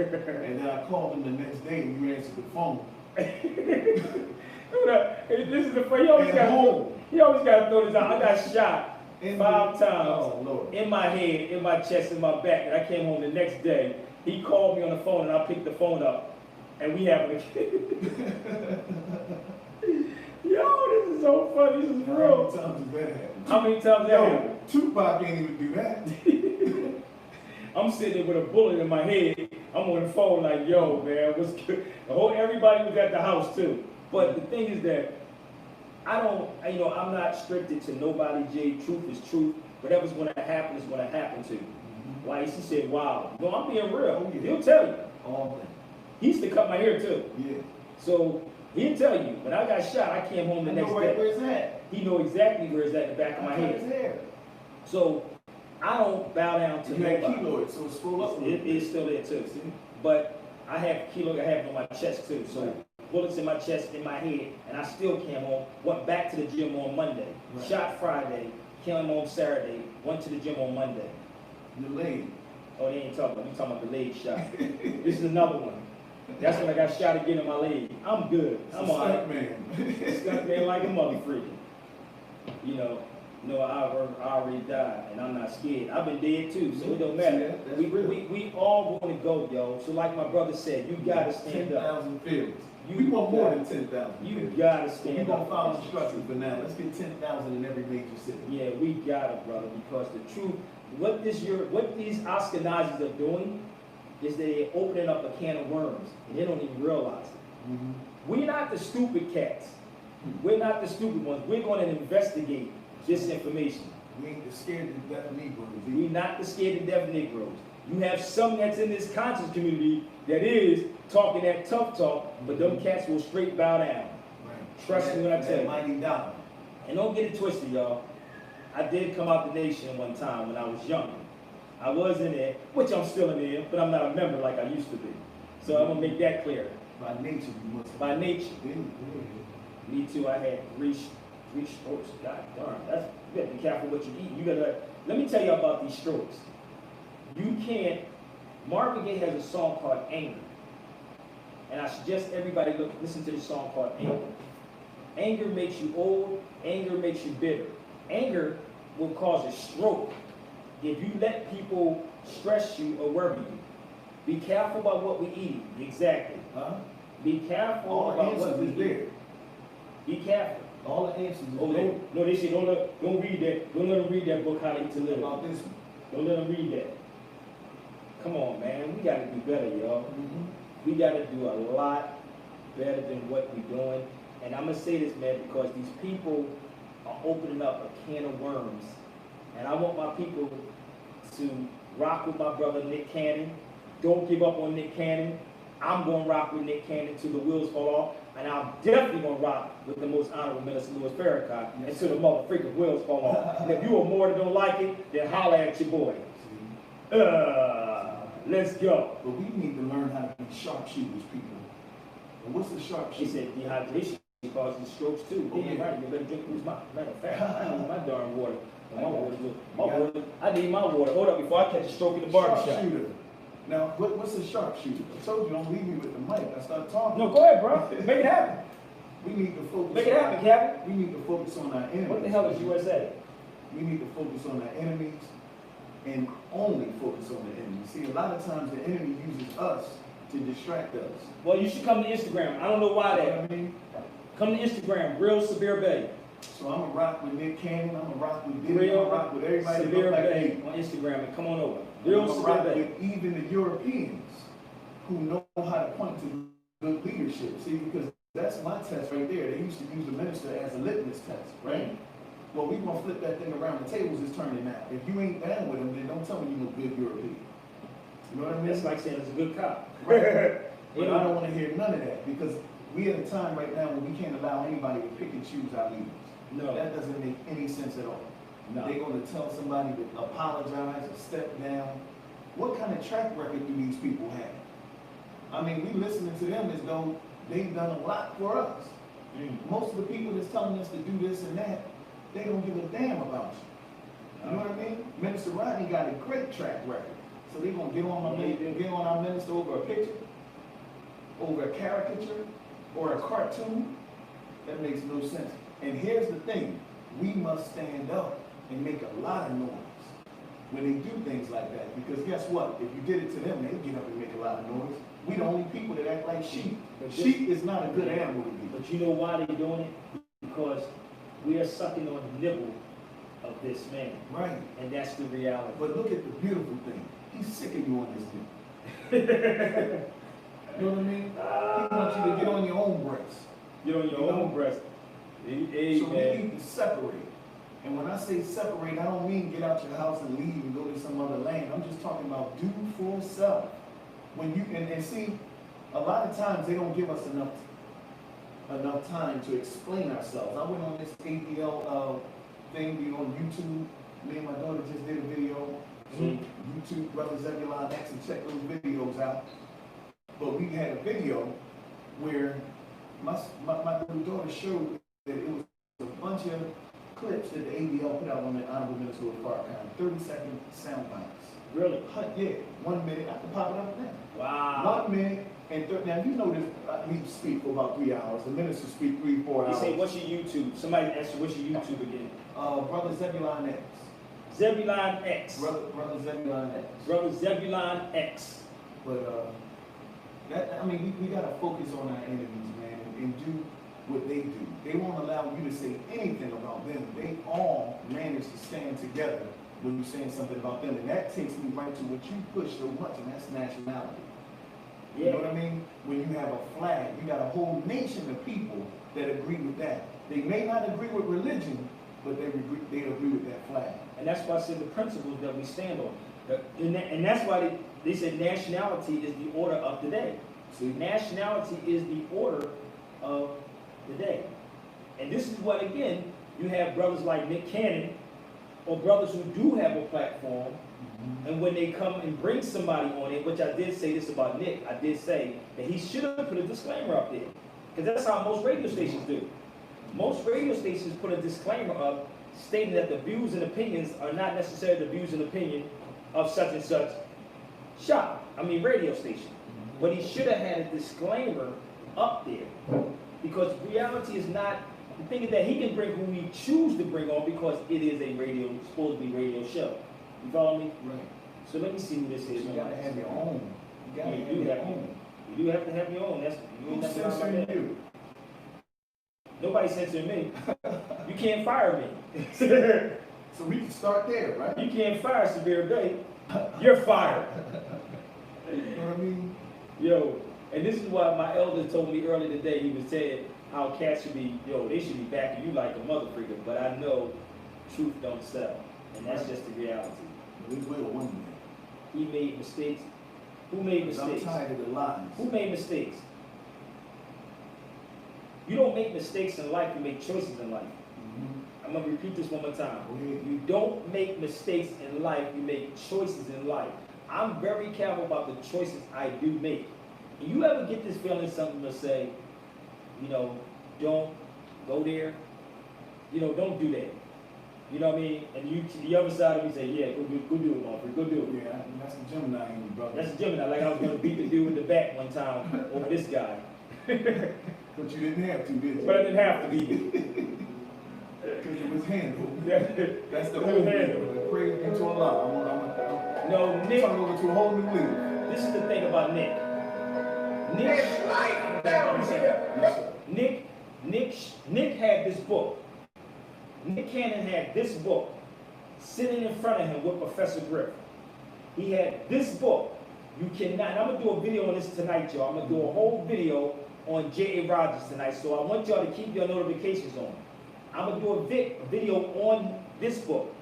then I called him the next day and you answered the phone. This is the he always At got home. he always got to throw this out. I got shot And 5 times. Oh, Lord. In my head, in my chest, in my back, and I came home the next day. He called me on the phone, and I picked the phone up, and we having a Yo, this is so funny. This is How real. many times has that happened? How many times that happened? Yo, Tupac can't even do that. I'm sitting there with a bullet in my head. I'm on the phone like, yo, man, what's good? Everybody was at the house too. But the thing is that I'm not restricted to nobody, Jay. Truth is truth. Whatever's going to happen is going to happen to you. Like she said, wow. No, I'm being real. Oh, yeah. He'll tell you. All that. He used to cut my hair too. Yeah. So he'll tell you. When I got shot, I came home the I next know right where day. it's at. He know exactly where it's at the back of my I cut his head. hair. So I don't bow down to You had nobody. keloid, so it's full up. a little It bit. is still there too. See? But I have I have it on my chest too. So bullets in my chest, in my head, and I still came home. Went back to the gym on Monday. Right. Shot Friday. Came home Saturday. Went to the gym on Monday. Your leg. Oh, they ain't talking about. We talking about the leg shot. This is another one. That's when I got shot again in my leg. I'm good. I'm It's a alright. stunt man. Stuck there like a mother freaking. You know. No, I already died, and I'm not scared. I've been dead too, so it don't matter. Yeah, that's We, real. we all want to go, yo. So like my brother said, you gotta stand up. 10,000 feelings. You We want more gotta- than 10,000 You feelings. gotta We're stand gonna up. follow instructions for now. Let's get 10,000 in every major city. Yeah, we gotta, brother, because the truth, what these Ashkenazis are doing is they're opening up a can of worms, and they don't even realize it. Mhm. We're not the stupid cats. We're not the stupid ones. We're going to investigate this information. We ain't scared to death Negroes. We're not the scared to death Negroes. You have some that's in this conscious community that is talking that tough talk, but them cats will straight bow down. Right. Trust me when I tell That you. mighty dollar. And don't get it twisted, y'all. I did come out the nation one time when I was younger. I was in there, which I'm still in there, but I'm not a member like I used to be. So I'm gonna make that clear. By nature, you must. By nature, Yeah. me too. I had three strokes. God darn, you gotta be careful what you eat. You gotta. Let me tell you about these strokes. You can't. Marvin Gaye has a song called Anger, and I suggest everybody listen to the song called Anger. Anger makes you old. Anger makes you bitter. Anger will cause a stroke if you let people stress you or worry you. Be careful about what we eat. Exactly. Huh? Be careful All the about what answers we is eat. there. Be careful. All the answers is Oh, there. no, they say don't read that. Don't let them read that book, How to Eat to Live. About this one. Don't let them read that. Come on, man. We gotta do better, y'all. Mhm. We gotta do a lot better than what we're doing. And I'm gonna say this, man, because these people are opening up a can of worms. And I want my people to Rock with my brother Nick Cannon. Don't give up on Nick Cannon. I'm gonna rock with Nick Cannon till the wheels fall off, and I'm definitely gonna rock with the most honorable Minister Louis Farrakhan until the motherfucking wheels fall off. And if you are more that don't like it, then holler at your boy. Let's go. But we need to learn how to be sharpshooters, people. And what's the She sharpshooter? said dehydration causes strokes too. Oh, Damn yeah. right, you better drink this. Matter of fact, I need my darn water. I My got water, you. my You got water. I need my water. Hold up before I catch a stroke in the barbershop. Sharpshooter. Now, what's a sharpshooter? I told you, don't leave me with the mic. I start talking. No, go ahead, bro. Make it happen. We need to focus. Make it happen, Kevin. We need to focus on our enemies. What the hell is USA? We need to focus on our enemies and only focus on the enemy. See, a lot of times the enemy uses us to distract us. Well, you should come to Instagram. I don't know why You know that. what I mean? Come to Instagram, Real Severe Bay. So I'm gonna rock with Nick Cannon. I'm gonna rock with Diddy. I'm Real gonna rock with everybody that Severe look like Bay me. on Instagram and come on over. I'm Real gonna Severe rock Bay. with even the Europeans who know how to point to good leadership. See, because that's my test right there. They used to use the minister as a litmus test, right? Well, we gonna flip that thing around. The tables is turning now. If you ain't down with them, then don't tell me you no good European. You know what I mean? That's like saying it's a good cop. Right. You But I know, don't want to hear none of that because we at a time right now where we can't allow anybody to pick and choose our leaders. no, That doesn't make any sense at all. no. They're going to tell somebody to apologize or step down. What kind of track record do these people have? I mean, we listening to them as though they've done a lot for us. Most of the people that's telling us to do this and that, they don't give a damn about you. You know what I mean? Minister Rodney got a great track record. So they're gonna get on our minister over a picture, over a caricature, or a cartoon. That makes no sense. And here's the thing, we must stand up and make a lot of noise when they do things like that. Because guess what? If you did it to them, they'd get up and make a lot of noise. We the only people that act like sheep. Sheep is not a good animal to be. But you know why they're doing it? Because we are sucking on the nibble of this man. Right. And that's the reality. But look at the beautiful thing. He's sick of you on this thing. You know what I mean? He wants you to get on your own breast. You're on your You know? own breast. So we need to separate. And when I say separate, I don't mean get out your house and leave and go to some other land. I'm just talking about do for self. When you and see, a lot of times they don't give us enough time to explain ourselves. I went on this ADL thing, you know, on YouTube. Me and my daughter just did a video. YouTube, Brother Zebulon X, and check those videos out. But we had a video where my little daughter showed that it was a bunch of clips that the ADL put out on the Honorable Minister of Farrakhan, 30-second sound bites. Really? Yeah, 1 minute, I can pop it up now. Wow. 1 minute and 30, now you know this, he speak for about 3 hours, the minister speak 3-4 You hours. say, what's your YouTube? Somebody asked you, what's your YouTube again? Brother Zebulon X. Zebulon X. Brother Zebulon X. Brother Zebulon X. But I mean, we gotta focus on our enemies, man, and do what they do. They won't allow you to say anything about them. They all manage to stand together when you're saying something about them, and that takes me right to what you push so much, and that's nationality. You know what I mean? When you have a flag, you got a whole nation of people that agree with that. They may not agree with religion, but they agree with that flag. And that's why I said the principles that we stand on. And that's why they said nationality is the order of the day. See? Nationality is the order of the day. And this is what, again, you have brothers like Nick Cannon, or brothers who do have a platform, and when they come and bring somebody on it, which I did say this about Nick, I did say that he should have put a disclaimer up there. Because that's how most radio stations do. Most radio stations put a disclaimer up stating that the views and opinions are not necessarily the views and opinion of such and such radio station. But he should have had a disclaimer up there. Because reality is not, the thing is that he can bring who he choose to bring on because it is a supposed to be radio show. You follow me? Right. So let me see who this is. You gotta have your own. You gotta You have do your have own. You do have to have your own. That's you ain't Who's nothing wrong censoring about that. you? Nobody censoring me. You can't fire me. So we can start there, right? You can't fire Severe Bay. You're fired. You know what I mean? Yo, and this is why my elder told me earlier today, he was saying how cats should be, they should be backing you like a mother freaker, but I know truth don't sell. And that's just the reality. We will one day. he made mistakes. Who made I'm mistakes? tired of the lies. Who made mistakes? You don't make mistakes in life, you make choices in life. Mhm. I'm gonna repeat this one more time. Go ahead. You don't make mistakes in life, you make choices in life. I'm very careful about the choices I do make. And you ever get this feeling something to say, you know, don't go there, you know, don't do that. You know what I mean? And you, the other side of me say, yeah, go do it, Marford, go do it. Yeah, that's the Gemini in you, brother. That's a Gemini, like I was gonna beat the dude in the back one time over this guy. But you didn't have to, did you? But I didn't have to beat him. Because it was handled. No, That's the It whole was handled. thing. Praise be to Allah. I'm Nick, turning over to a whole new league. this is the thing about Nick. Nick, Yes, sir. Nick had this book. Nick Cannon had this book sitting in front of him with Professor Griff. He had this book. You cannot, and I'm gonna do a video on this tonight, y'all. I'm gonna do a whole video on J.A. Rogers tonight, so I want y'all to keep your notifications on. I'm gonna do a video on this book.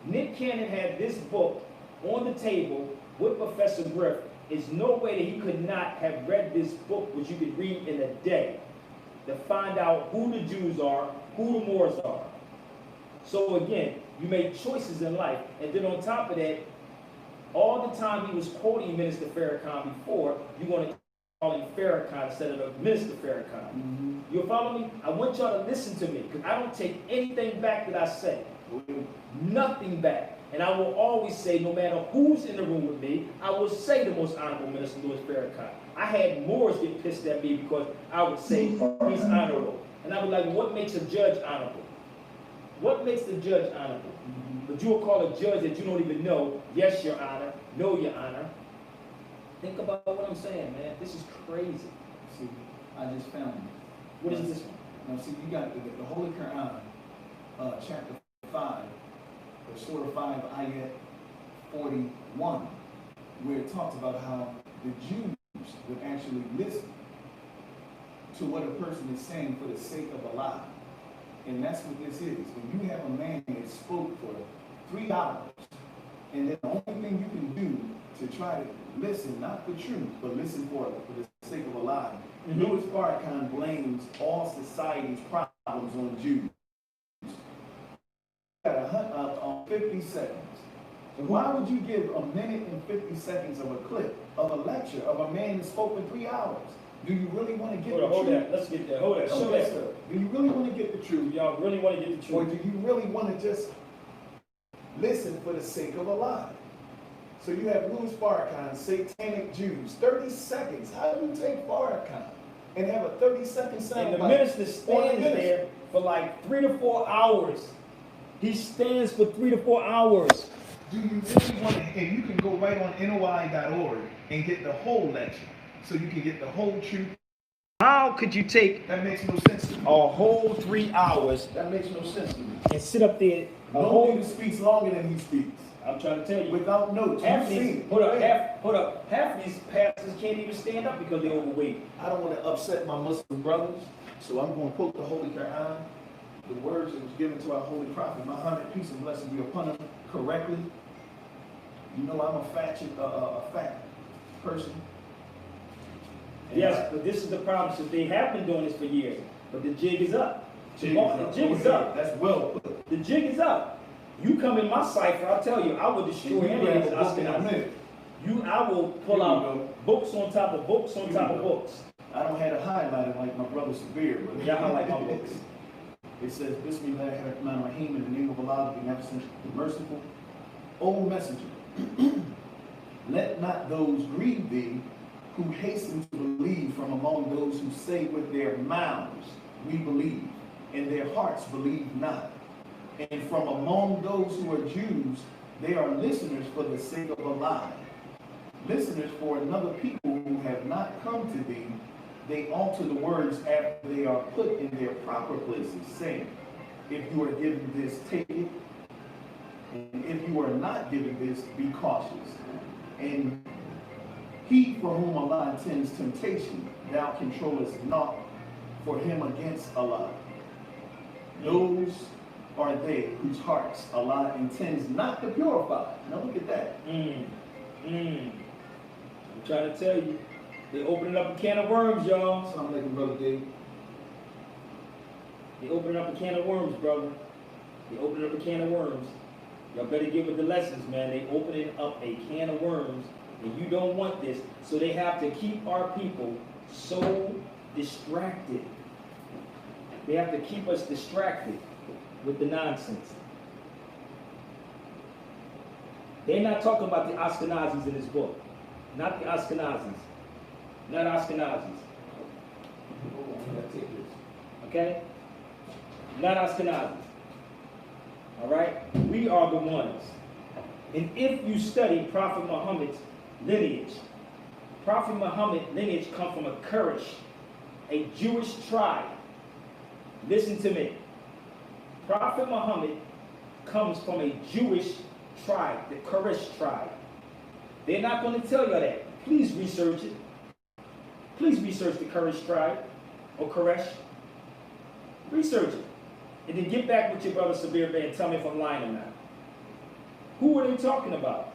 Nick Cannon had this book on the table with Professor Griff. There's no way that he could not have read this book, which you could read in a day, to find out who the Jews are, who the Moors are. So again, you make choices in life, and then on top of that, all the time he was quoting Minister Farrakhan before, you're going to call him Farrakhan instead of Minister Farrakhan. Mhm. You follow me? I want y'all to listen to me, because I don't take anything back that I say. Nothing back. And I will always say, no matter who's in the room with me, I will say the Most Honorable Minister Louis Farrakhan. I had Moors get pissed at me because I would say he's honorable. And I would like, what makes a judge honorable? What makes the judge honorable? But you will call a judge that you don't even know, yes, Your Honor, no, Your Honor. Think about what I'm saying, man. This is crazy. See, I just found it. What is this one? Now, see, you got the Holy Quran, chapter 5, or Surah 5, ayat 41, where it talks about how the Jews would actually listen to what a person is saying for the sake of Allah. And that's what this is. When you have a man that spoke for 3 hours, and then the only thing you can do to try to listen, not for truth, but listen for the sake of Allah. Mhm. Louis Farrakhan blames all society's problems on Jews. Got 50 seconds. Why would you give a minute and 50 seconds of a clip of a lecture of a man that spoke for 3 hours? Do you really want to get Hold the on, hold truth? that. Let's get that. Hold that. No, Show yes, that. sir. Do you really want to get the truth? Y'all really want to get the Or truth? do you really want to just listen for the sake of Allah? So you have Louis Farrakhan, Satanic Jews, 30 seconds. How do you take Farrakhan and have a 30-second sound And the bite? minister stands there for like 3 to 4 hours. He stands for 3 to 4 hours. Do you really want to, and you can go right on NOI.org and get the whole lecture, so you can get the whole truth. How could you take That makes no sense to me. a whole 3 hours That makes no sense to me. and sit up there a No whole? one speaks longer than he speaks, I'm trying to tell you. without notes. Half You've these, seen it. hold up, Go ahead. half of these pastors can't even stand up because they're overweight. I don't want to upset my Muslim brothers, so I'm going to quote the Holy Quran, the words that was given to our Holy Prophet, Muhammad, peace and blessing be upon him, correctly. You know I'm a fat person. And Yes, but this is the problem. So they have been doing this for years, but the jig is up. The The jig is up. That's well put. The jig is up. You come in my cipher, I'll tell you, I will destroy You any of grab these a book in a Ashkenazis. minute. I will pull Here we out go. books on top of books on Here top we of go. books. I don't have it highlighted like my brother Sabir, but Yeah, I like my books. It says, Bismillahirrahmanirrahim, in the name of Allah, the Beneficent, the Merciful. O Messenger, let not those grieve thee who hasten to believe from among those who say with their mouths, we believe, and their hearts believe not. And from among those who are Jews, they are listeners for the sake of Allah. Listeners for another people who have not come to thee, they alter the words after they are put in their proper places, saying, if you are given this, take it. And if you are not given this, be cautious. And he for whom Allah intends temptation, thou controllest not for him against Allah. Those are they whose hearts Allah intends not to purify. Now look at that. I'm trying to tell you, they opening up a can of worms, y'all. Something like a brother Dave. They opening up a can of worms, brother. They opening up a can of worms. Y'all better get with the lessons, man. They opening up a can of worms, and you don't want this. So they have to keep our people so distracted. They have to keep us distracted with the nonsense. They're not talking about the Ashkenazis in this book. Not the Ashkenazis. Not Ashkenazis. Okay? Not Ashkenazis. All right? We are the ones. And if you study Prophet Muhammad's lineage, Prophet Muhammad's lineage comes from a Quraysh, a Jewish tribe. Listen to me. Prophet Muhammad comes from a Jewish tribe, the Quraysh tribe. They're not going to tell you that. Please research it. Please research the Quraysh tribe or Quraysh. Research it. And then get back with your brother Sabir Bey and tell me if I'm lying or not. Who are they talking about?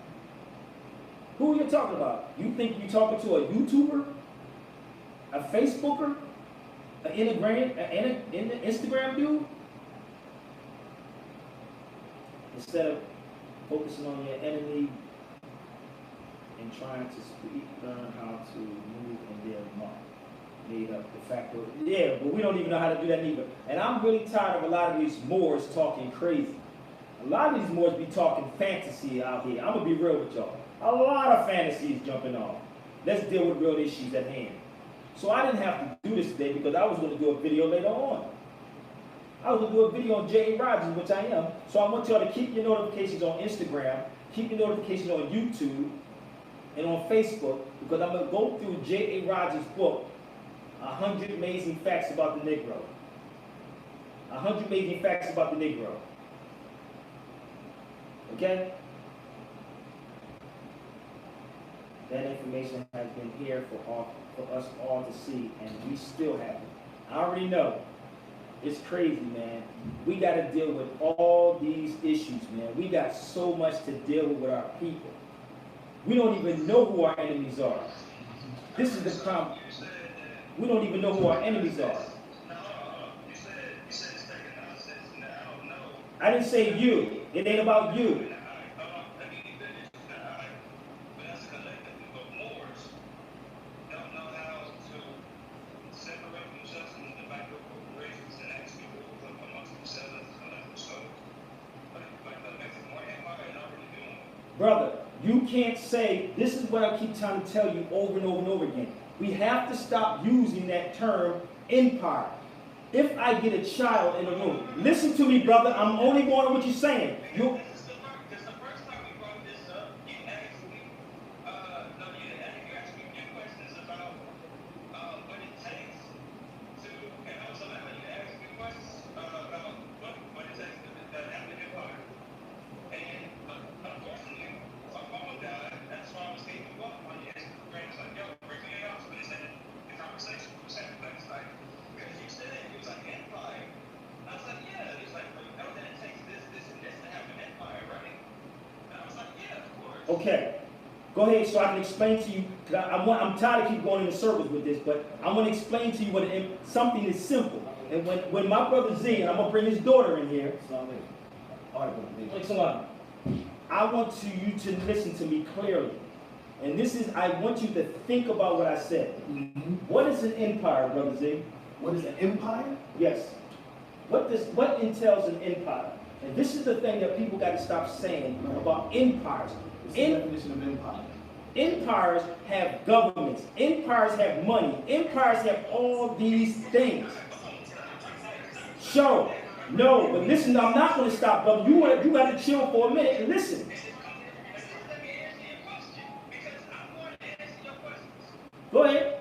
Who are you talking about? You think you're talking to a YouTuber? A Facebooker? An Instagram dude? Instead of focusing on your enemy and trying to speak, learn how to move in their mark. Made up the fact of, yeah, but we don't even know how to do that neither. And I'm really tired of a lot of these Moors talking crazy. A lot of these Moors be talking fantasy out here. I'm going to be real with y'all. A lot of fantasies jumping off. Let's deal with real issues at hand. So I didn't have to do this today because I was going to do a video later on. I was going to do a video on J.A. Rogers, which I am. So I want y'all to keep your notifications on Instagram, keep your notifications on YouTube, and on Facebook, because I'm going to go through J.A. Rogers' book, 100 Amazing Facts About the Negro. 100 Amazing Facts About the Negro. Okay? That information has been here for us all to see, and we still have it. I already know. It's crazy, man. We got to deal with all these issues, man. We got so much to deal with our people. We don't even know who our enemies are. This is the problem. We don't even know who our enemies are. I didn't say you. It ain't about you. Brother, you can't say, this is what I keep trying to tell you over and over and over again. We have to stop using that term empire. If I get a child in the room, listen to me, brother, I'm only going on what you're saying. You okay, go ahead so I can explain to you, because I'm tired of keep going in the circles with this, but I want to explain to you what something is simple. And when my brother Z, and I'm going to bring his daughter in here, I want you to listen to me clearly. And this is, I want you to think about what I said. What is an empire, brother Z? What is an empire? Yes. What entails an empire? And this is the thing that people got to stop saying about empires. What's the definition of empire? Empires have governments. Empires have money. Empires have all these things. Sure. No, but listen, I'm not going to stop, brother. You got to chill for a minute and listen. Go ahead.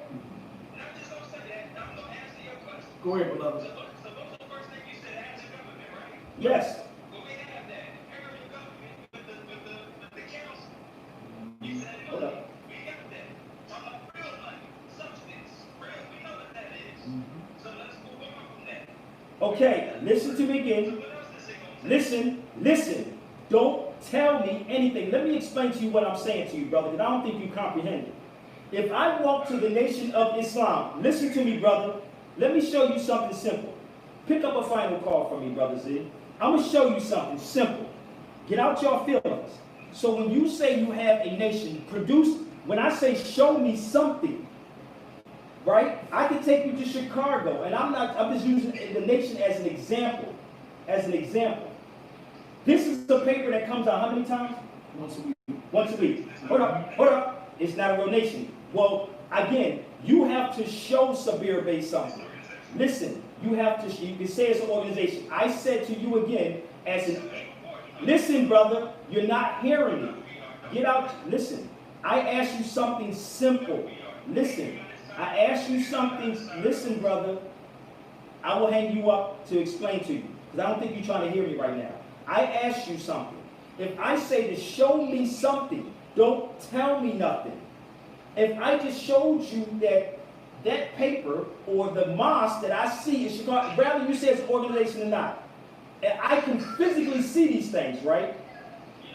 Go ahead, beloved. Yes. Hold up. Okay, listen to me again. Listen. Don't tell me anything. Let me explain to you what I'm saying to you, brother, because I don't think you comprehend it. If I walk to the Nation of Islam, listen to me, brother. Let me show you something simple. Pick up a final call for me, Brother Z. I'm going to show you something simple. Get out your feelings. So when you say you have a nation, when I say show me something, right? I can take you to Chicago, and I'm just using the nation as an example. As an example. This is the paper that comes out how many times? Once a week. Once a week. Hold up. It's not a real nation. Well, again, you have to show Sabir Bey something. Listen, you can say it's an organization. I said to you again, listen, brother, you're not hearing me. Get out, listen. I asked you something simple. Listen, I asked you something, listen, brother. I will hang you up to explain to you, because I don't think you're trying to hear me right now. I asked you something. If I say to show me something, don't tell me nothing. If I just showed you that paper or the mosque that I see in Chicago, rather you say it's an organization or not, and I can physically see these things, right?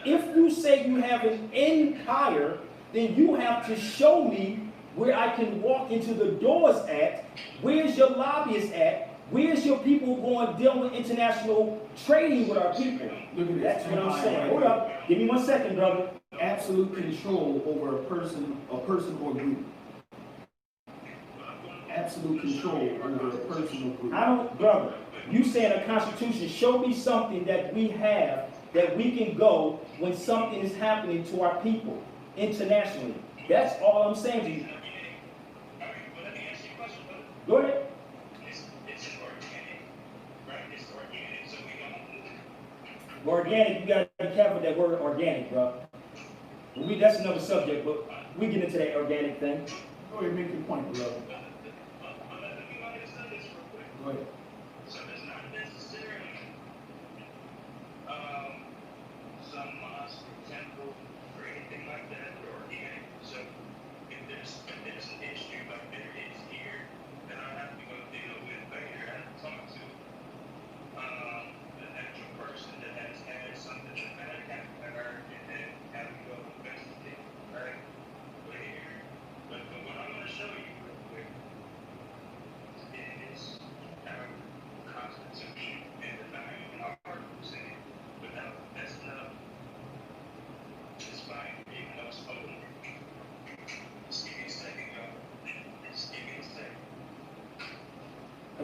If you say you have an empire, then you have to show me where I can walk into the doors at, where's your lobbyists at, where's your people going dealing with international trading with our people? Look at this. That's what I'm saying. Hold up. Give me 1 second, brother. Absolute control over a person or group. Absolute control over a person or group. Brother, you saying a constitution, show me something that we have that we can go when something is happening to our people internationally. That's all I'm saying to you. Go ahead. It's organic, right? It's organic, so we don't. Organic, you gotta be careful with that word organic, bro. That's another subject, but we get into that organic thing. Go ahead, make your point, brother. Go ahead. So there's not necessarily some mosque, temple, or anything like that that are organic. So if there's an issue like there is here, then I have to go deal with later. I have to talk to the actual person that has had something that happened to her, and then have to go investigate, right? But what I'm going to show you real quick is our Constitution and the 9 articles in it without messing up. It's fine, even though it's open. Just give me a second, y'all. Just give me a second.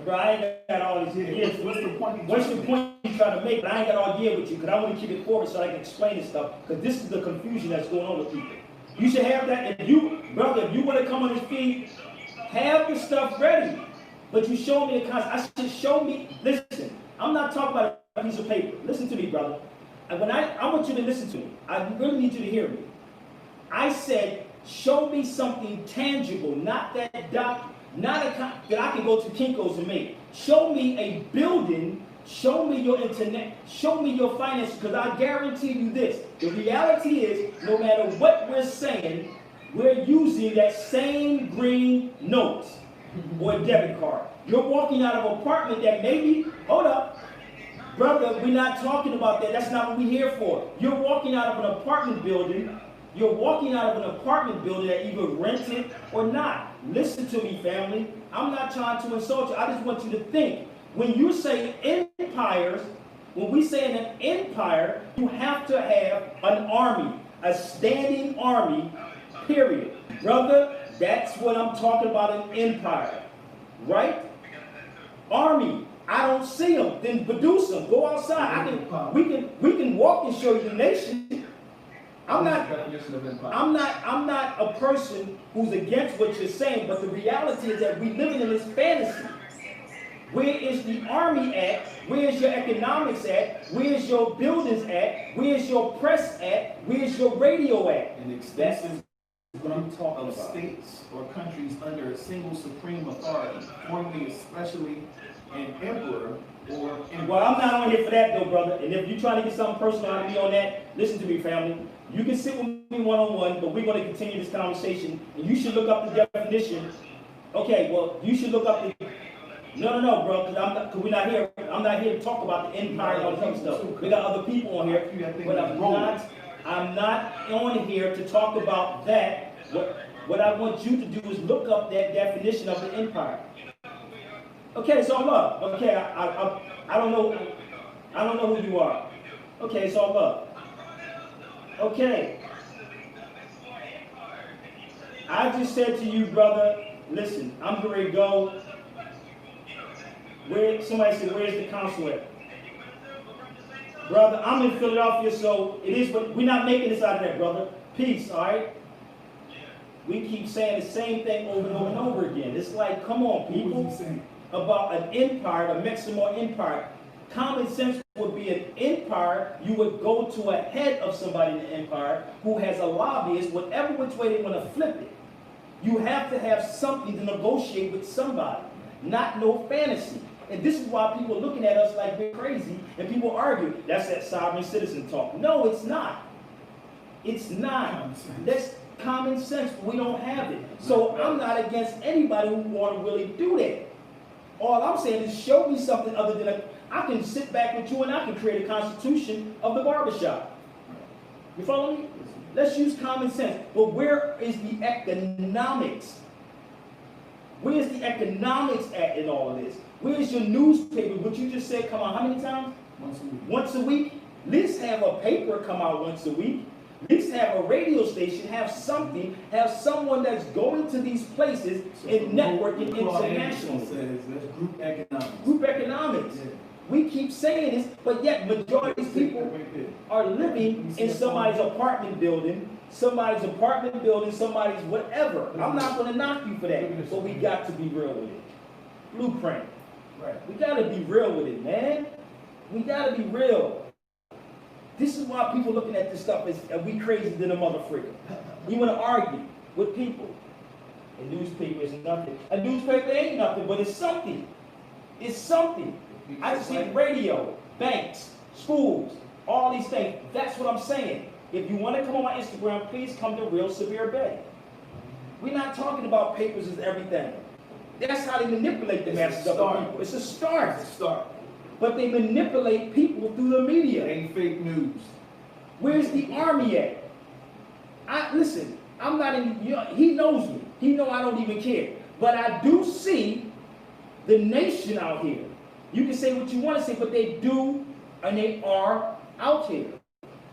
Bro, I ain't got all these ideas. What's the point you trying to make? But I ain't got all idea with you, because I want to keep it forward so I can explain this stuff, because this is the confusion that's going on with people. You should have that. If you want to come on this feed, have the stuff ready. But you show me I should show me, listen, I'm not talking about a piece of paper. Listen to me, brother. And I want you to listen to me. I really need you to hear me. I said, show me something tangible, not that that I can go to Kinko's and make. Show me a building, show me your internet, show me your finances, because I guarantee you this. The reality is, no matter what we're saying, we're using that same green note or a debit card. You're walking out of an apartment that maybe, hold up, brother, we're not talking about that. That's not what we're here for. You're walking out of an apartment building. You're walking out of an apartment building that either rented or not. Listen to me, family. I'm not trying to insult you. I just want you to think. When you say empires, when we say an empire, you have to have an army, a standing army, period. Brother, that's what I'm talking about, an empire. Right? Army. I don't see them. Then produce them. Go outside. We can walk and show you the nation. I'm not a person who's against what you're saying, but the reality is that we're living in this fantasy. Where is the army at? Where's your economics at? Where's your buildings at? Where's your press at? Where's your radio at? An extensive group of states or countries under a single supreme authority, formally especially an emperor or... Well, I'm not on here for that though, brother. And if you're trying to get something personal out of me on that, listen to me, family. You can sit with me one-on-one, but we're going to continue this conversation. And you should look up the definition. Okay, well, you should look up the... No, bro, cause we're not here, I'm not here to talk about the empire and all this other stuff. We got other people on here, but I'm not on here to talk about that. What I want you to do is look up that definition of the empire. Okay, so love. Okay, I don't know who you are. Okay, so love. Okay. I just said to you, brother, listen, I'm going to go. Somebody said, where's the consulate? Brother, I'm in Philadelphia, so it is what, we're not making this out of that, brother. Peace, all right? We keep saying the same thing over and over and over again. It's like, come on, people. About an empire, the Mexican empire. Common sense would be an empire, you would go to a head of somebody in the empire who has a lobbyist, whatever which way they want to flip it. You have to have something to negotiate with somebody, not no fantasy. And this is why people are looking at us like we're crazy, and people argue, that's that sovereign citizen talk. No, it's not. It's not. That's common sense. We don't have it. So I'm not against anybody who want to really do that. All I'm saying is show me something other than I can sit back with you and I can create a constitution of the barbershop. You follow me? Let's use common sense. But where is the economics? Where's the economics at in all of this? Where's your newspaper? What you just said come out how many times? Once a week. Once a week? At least have a paper come out once a week. At least have a radio station, have something, have someone that's going to these places and networking internationally. Says that's group economics. Group economics. Yeah. We keep saying this, but yet majority of people are living in somebody's apartment building, somebody's whatever. I'm not going to knock you for that, but we got to be real with it. Blueprint. Right. We got to be real with it, man. We got to be real. This is why people looking at this stuff is we crazy than a motherfucker. You want to argue with people. A newspaper is nothing. A newspaper ain't nothing, but it's something. It's something. I see radio, banks, schools, all these things. That's what I'm saying. If you want to come on my Instagram, please come to Real Severe Bay. We're not talking about papers as everything. That's how they manipulate the masses of the people. It's a start. It's a start. But they manipulate people through the media. It ain't fake news. Where's the army at? Listen, I'm not in, he knows me. He know I don't even care. But I do see the nation out here. You can say what you want to say, but they do, and they are out here.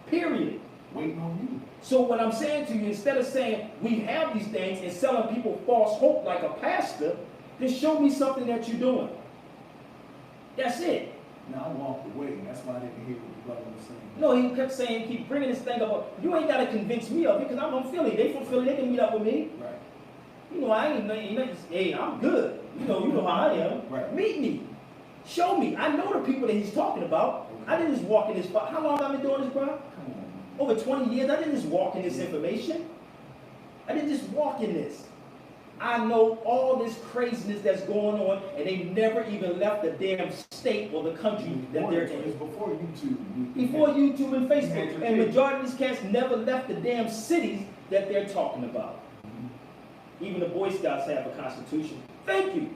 Period. Waiting on you. So what I'm saying to you, instead of saying we have these things and selling people false hope like a pastor, then show me something that you're doing. That's it. Now I walked away, and that's why I didn't hear what the brother was saying. No, he kept saying, keep bringing this thing up. You ain't got to convince me of it, because I'm from Philly. They from Philly, they can meet up with me. Right. You know, I ain't hey, I'm good. You know how I am. Right. Meet me. Show me. I know the people that he's talking about. Okay. I didn't just walk in this. How long have I been doing this, bro? Come on, man. Over 20 years. I didn't just walk in this information. I didn't just walk in this. I know all this craziness that's going on, and they never even left the damn state or the country that they're in. It's before YouTube. Before YouTube and You had Facebook. your And pick. majority of these cats never left the damn cities that they're talking about. Even the Boy Scouts have a constitution. Thank you.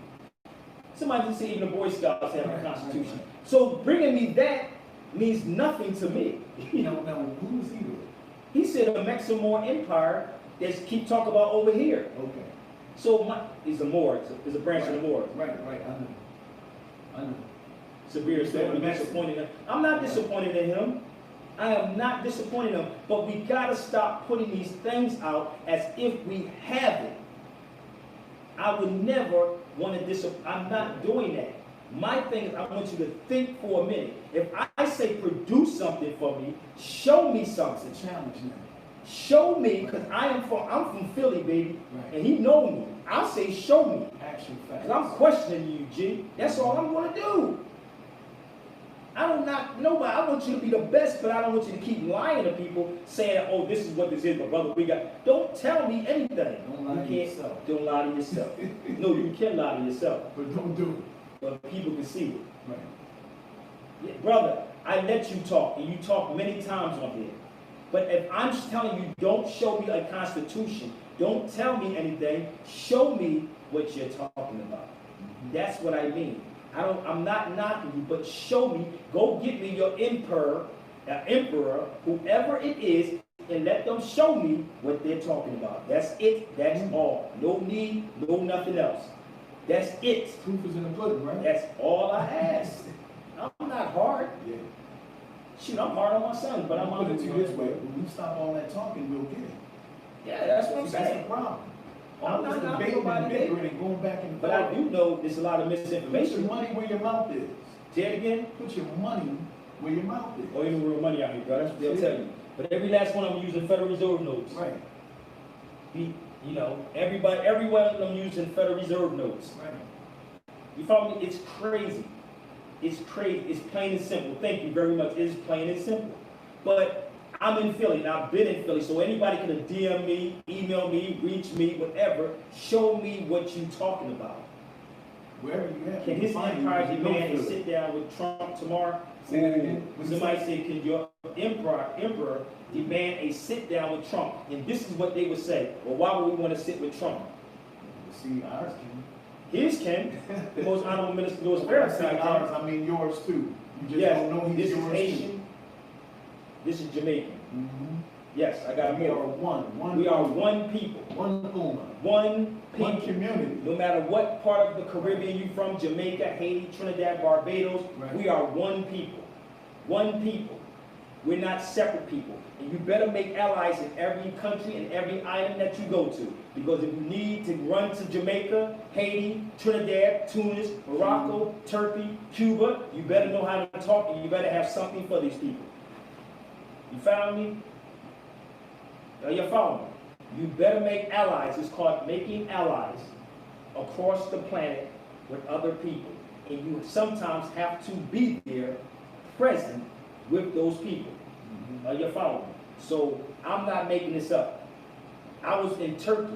Somebody just said even the Boy Scouts have a constitution. So bringing me that means nothing to me. Now, who was he with? He said a Mexican empire that keep talking about over here. Okay. So he's a Moor. It's a branch of the Moor. Right, I know. Severe said I'm disappointed in him. I'm not disappointed in him. I am not disappointed in him. But we gotta stop putting these things out as if we have it. I would never want to disappoint. I'm not doing that. My thing is I want you to think for a minute. If I say produce something for me, show me something. It's a challenge now. Show me, because I'm from Philly, baby. Right. And he know me. I'll say show me. Action facts. Because I'm questioning you, G. That's all I'm going to do. I don't knock nobody. I want you to be the best, but I don't want you to keep lying to people saying, oh, this is what this is, but brother, we got. Don't tell me anything. Don't lie to yourself. Don't lie to yourself. No, you can lie to yourself, But don't do it. but people can see it. Right. Yeah, brother, I let you talk, and you talk many times on here. But if I'm telling you, don't show me a constitution, don't tell me anything, show me what you're talking about. That's what I mean. I'm not knocking you, but show me, go get me your emperor, whoever it is, and let them show me what they're talking about. That's it, that's all. No need, no nothing else. That's it. Proof is in the pudding, right? That's all I ask. I'm not hard. Yeah. Shoot, I'm hard on my son, but I'm Put on it to you this way, when we stop all that talking, we'll get it. Yeah, that's what I'm See, that's saying. the problem. I'm All not this knocking debating nobody, and baby. bickering and going back and forth. But I do know there's a lot of Put your misinformation. money where your mouth is. Say it again. Put your money where your mouth is. Oh, ain't no real money out here, bro. That's what they'll tell you. But every last one of them using Federal Reserve notes. Right, You know, every one of them using Federal Reserve notes. right. You follow me? It's crazy. It's crazy. It's plain and simple. Thank you very much. It's plain and simple. But I'm in Philly, and I've been in Philly, so anybody can DM me, email me, reach me, whatever. Show me what you're talking about. Wherever you at. Can you his find empire it, you demand know to it. sit down with Trump tomorrow? Say that again. What'd you Somebody say? said, can your emperor demand a sit down with Trump? And this is what they would say. Well, why would we want to sit with Trump? See, ours can. His can, the most honorable minister Louis When I say Farrakhan ours, can. I mean yours too. You just Yes, don't know he's this is yours too. Haitian. This is Jamaican. Mhm. Yes, I got We are more. one. We are one people, One Uma. one One people. community. No matter what part of the Caribbean you from, Jamaica, Haiti, Trinidad, Barbados, Right. we are one people. One people. We're not separate people. And you better make allies in every country and every island that you go to. Because if you need to run to Jamaica, Haiti, Trinidad, Tunis, Morocco, Turkey, Cuba, you better know how to talk and you better have something for these people. You follow me? Are you following me? You better make allies. It's called making allies across the planet with other people. And you sometimes have to be there, present with those people. Are you following me? So I'm not making this up. I was in Turkey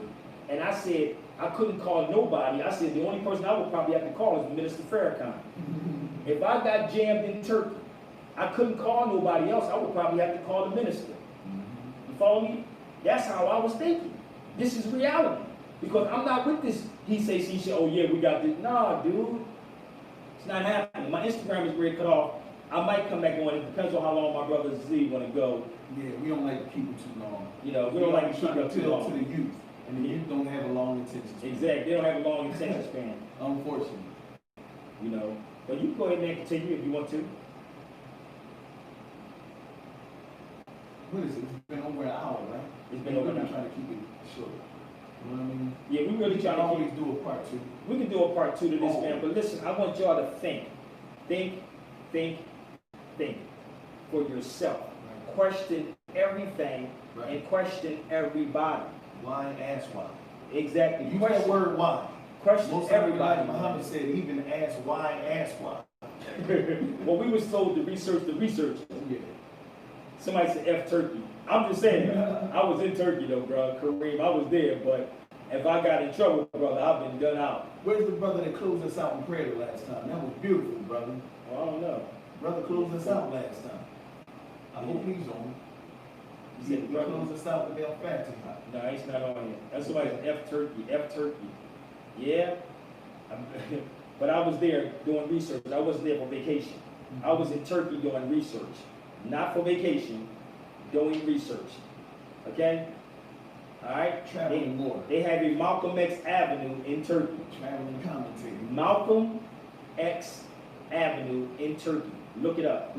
and I said I couldn't call nobody. I said the only person I would probably have to call is Minister Farrakhan. If I got jammed in Turkey, I couldn't call nobody else. I would probably have to call the minister. You follow me? That's how I was thinking. This is reality. Because I'm not with this, he say, she say, oh yeah, we got this. Nah, dude. It's not happening. My Instagram is ready to cut off. I might come back on. It depends on how long my brother Z want to go. Yeah, we don't like to keep it too long. You know, we don't like to keep it to too the long. youth. And the youth don't have a long attention span. Exactly. They don't have a long attention span. Unfortunately. You know. But you can go ahead and continue if you want to. What is it? It's been over an hour, right? It's been over an hour. Trying to keep it short. You know what I mean? Yeah, we really We try can to always keep. do a part two. We can do a part 2 to this, Oh. man. But listen, I want y'all to think. Think for yourself. Question everything Right. and question everybody. Why ask why? Exactly. Use that word why. Question Most everybody. everybody, Muhammad said, even ask why. Well, we was told to research the researchers. Yeah. Somebody said F Turkey. I'm just saying, I was in Turkey though, bro. Kareem, I was there, but if I got in trouble, brother, I've been done out. Where's the brother that closed us out in prayer the last time? That was beautiful, brother. Well, I don't know. Brother closed us out last time. I hope he's on. You He said the brother? closed us out with El Fatiha. No, he's not on here. That's somebody said F Turkey. Yeah. But I was there doing research. I wasn't there for vacation. I was in Turkey doing research. Not for vacation, doing research. Okay? All right? Traveling more. They have a Malcolm X Avenue in Turkey. Traveling commentating. Malcolm X Avenue in Turkey. Look it up.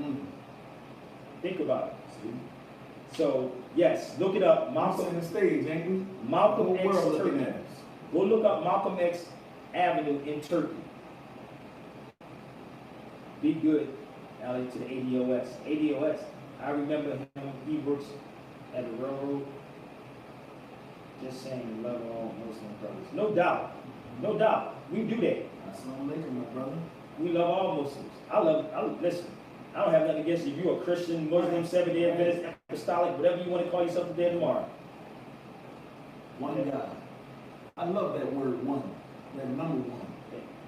Think about it. See? So, yes, look it up. I'm Malcolm, on the stage, ain't we? Malcolm The X whole world looking Turkey. at us. Go look up Malcolm X Avenue in Turkey. Be good, Ally, to the ADOS. ADOS, I remember him, he works at the railroad. Just saying, love all Muslim brothers. No doubt. No doubt. We do that. Assalamu alaikum, my brother. We love all Muslims. Listen, I don't have nothing against you. If you're a Christian, Muslim, Seventh-day Adventist, Apostolic, whatever you want to call yourself today or tomorrow. One God. I love that word one. That number one.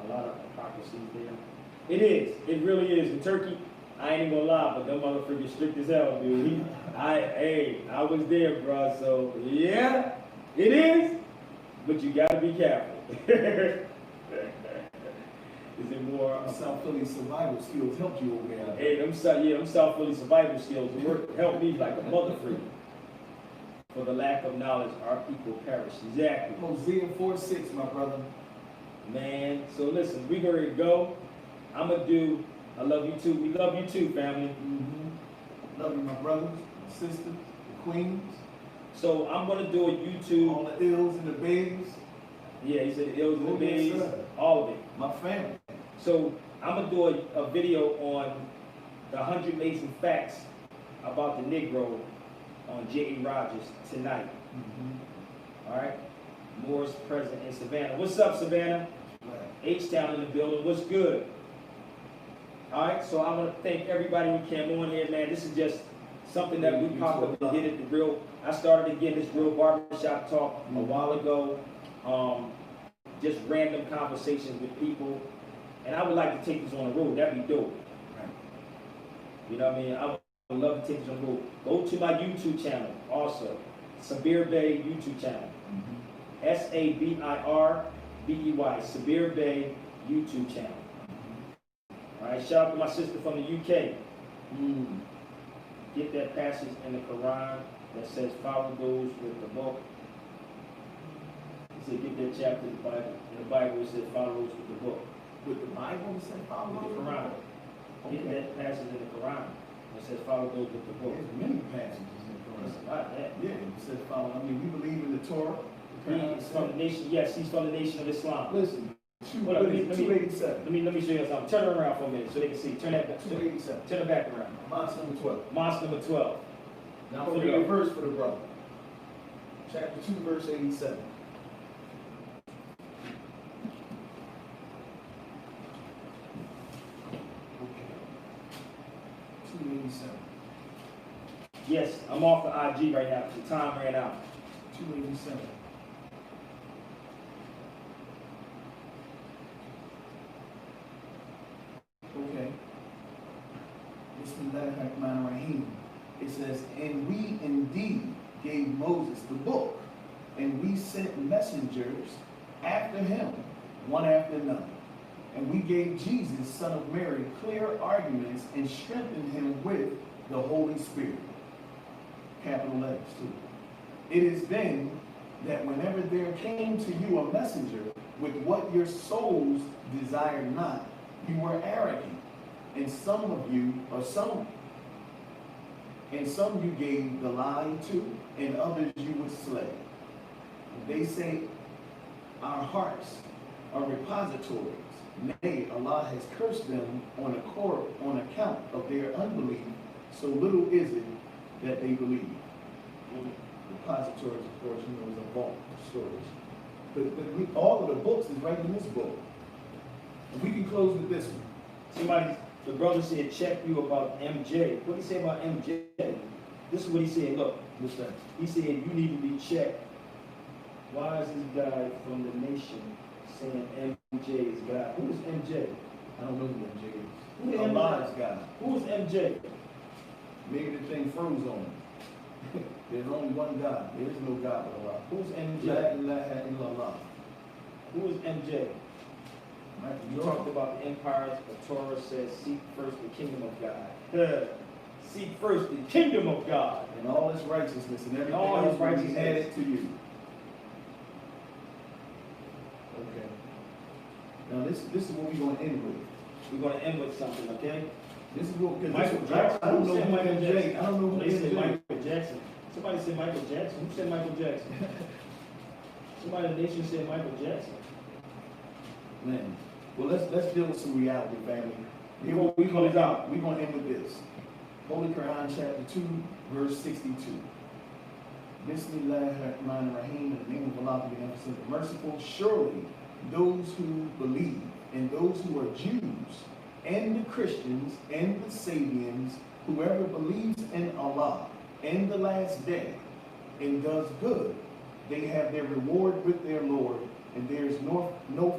A lot of hypocrisy there. It is. It really is. In Turkey, I ain't even gonna lie, but them motherfuckers strict as hell, dude. I was there, bro. So yeah, it is. But you gotta be careful. Is it more? South Philly survival skills helped you over there. Hey, them South Philly survival skills help me like a mother freak. For the lack of knowledge, our people perish. Exactly. Hosea 4:6, my brother. Man, so listen, we gonna go. I love you too. We love you too, family. Love you, my brothers, my sisters, the queens, So I'm gonna do a YouTube. all the ills and the babes, Yeah, he said the ills and the Oh, yes, bays, sir. all of it. my family. So I'm gonna do a video on the 100 amazing facts about the Negro on J.A. Rogers tonight. All right. Moore's present in Savannah. What's up, Savannah? Right. H-Town in the building. What's good? All right. So I want to thank everybody who came on here, man. This is just something that we popped up and did at the real. I started again this real barbershop talk a while ago. Just random conversations with people, and I would like to take this on the road. That'd be dope. Right. You know what I mean? I would love to take this on the road. Go to my YouTube channel also, Sabir Bey YouTube channel. SABIRBEY, Sabir Bey YouTube channel. All right. Shout out to my sister from the UK. Get that passage in the Quran that says follow those with the book. He said get that chapter in the Bible. In the Bible it said follow those with the book. With the Bible, it said follow With the those? Quran. Get Okay. that passage in the Quran that says follow those with the book. There's many passages in the It's Quran. about that. Yeah, it says follow. I mean, we believe in the Torah. The Quran He's from the nation, yes, he's from the nation of Islam. Listen, Hold on, let me- 287. Let me show you something. Turn it around for a minute so they can see. Turn that back. 287. Turn it back around. Mosque number 12. Mosque number 12. Now I'm going to read a verse for the brother. Chapter 2, verse 87. Okay. 287. Yes, I'm off the IG right now. The time ran out. 287. Okay. Bismillahirrahmanirrahim. It says, and we indeed gave Moses the book, and we sent messengers after him, one after another. And we gave Jesus, son of Mary, clear arguments and strengthened him with the Holy Spirit. Capital letters too. It is then that whenever there came to you a messenger with what your souls desired not, you were arrogant, and some you gave the lie to, and others you would slay. They say, our hearts are repositories. Nay, Allah has cursed them on account of their unbelief. So little is it that they believe. Repositories, of course, is a vault of stories. But all of the books is right in this book. And we can close with this one. The brother said, check you about MJ. What did he say about MJ? This is what he said. Look, What's that? he said, you need to be checked. Why is this guy from the nation saying MJ is God? Who is MJ? I don't know who MJ is. Who is Allah's God. Who is MJ? Maybe the thing froze on him. There's only one God. There is no God but Allah. Who's La MJ? ilaha illallah. Who is MJ? You talked about the empires, but Torah says, seek first the kingdom of God. Seek first the kingdom of God. And all his righteousness and everything All his else will be righteousness. added to you. Okay. Now this is what we're going to end with. We're going to end with something, okay? This is what, because Michael Jackson. I don't Who know said who Michael MJ. Jackson? I don't know who They said MJ. Michael Jackson. Somebody said Michael Jackson. Who said Michael Jackson? Somebody in the nation said Michael Jackson. Man. Well, let's deal with some reality, family. Here Before we close out. We're going to end with this. Holy Quran, chapter 2, verse 62. Bismillahirrahmanirrahim, in the name of Allah, the Beneficent, the Merciful. Surely, those who believe and those who are Jews and the Christians and the Sabians, whoever believes in Allah and the last day and does good, they have their reward with their Lord, and there is no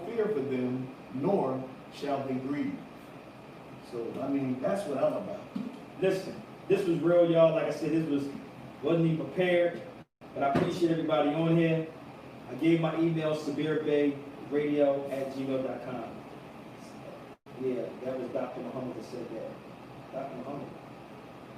fear for them, nor shall they grieve. So, I mean, that's what I'm about. Listen, this was real, y'all. Like I said, wasn't even prepared, but I appreciate everybody on here. I gave my email, SabirBeyRadio@gmail.com. Yeah, that was Dr. Muhammad that said that. Dr. Muhammad.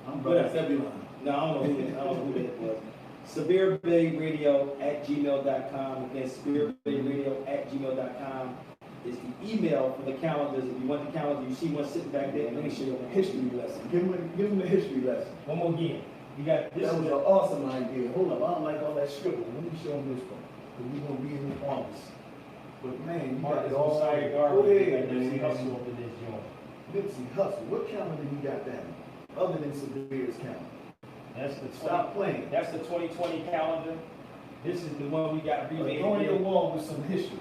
I'm Brother Zebulon. No, I don't know who that was. SevereBayRadio@gmail.com. Again, SevereBayRadio@gmail.com is the email for the calendars. If you want the calendar, you see one sitting back there. Let me show you a history lesson. Give him the history lesson. One more again. You got this. That was an awesome idea. Hold up, I don't like all that scribble. Let me show him this one. Cause we're gonna be in the office. But man, you got Marcus it all. Osiris Go Garvey. ahead, Nipsey man. Hussle over this joint. Nipsey Hussle. What calendar you got that? Other than Severe's calendar. That's the Stop playing. That's the 2020 calendar. This is the one we got remade. Go on your wall with some history.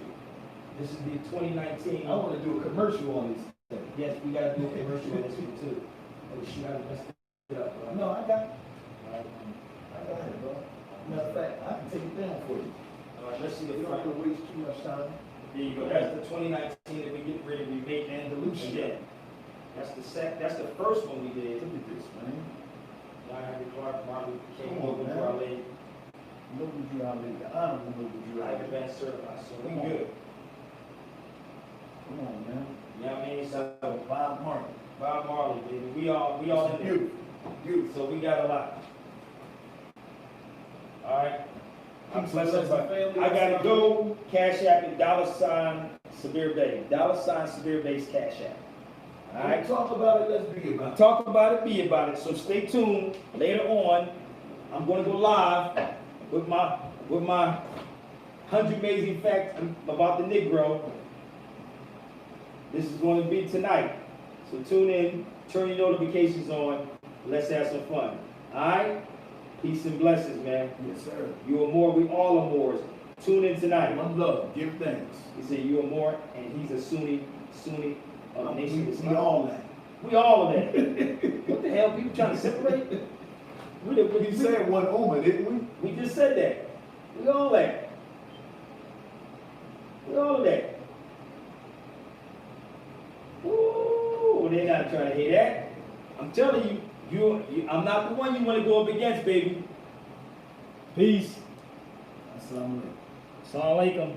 This is the 2019. I want to do a commercial on these things. Yes, we gotta do a commercial on this one too. Oh shoot, I messed it up. Bro. No, I got it. All right, Bro. Matter of fact, I can take it down for you. all right, let's see the You don't have front. to waste too much time. There you go. That's the 2019 that we get ready to remake Andalusia. Yeah. That's the first one we did. Look at this, man. John Henry Clark, Martin Luther King, Come on, Logan man. Marley, Noble Drew Ali, the honorable Noble Drew Ike Ali. Advanced Certified. So we Come on. good. Come on, man. You know what I mean? So Bob Marley. Bob Marley, baby. We all in there. Beautiful. Beautiful. So we got a lot. All right. I'm blessed. I gotta go. Cash App and $ Severe Bay. $ Severe Bay's Cash App. All All right, right. talk about it. Let's be about it. Talk about it, be about it. So stay tuned. Later on, I'm gonna go live with my 100 amazing facts about the Negro. This is going to be tonight. So tune in, turn your notifications on. Let's have some fun. All right? Peace and blessings, man. Yes, sir. You are more, we all are more. Tune in tonight. One love. Give thanks. He said you are more, and he's a Sunni of Nation of We Islam. all that. We all of that. What the hell? People trying to separate? We said one Omer, didn't we? We just said that. We all that. We all of that. Ooh, they're not trying to hear that. I'm telling you, I'm not the one you want to go up against, baby. Peace. Assalamu alaikum. Assalamu alaikum.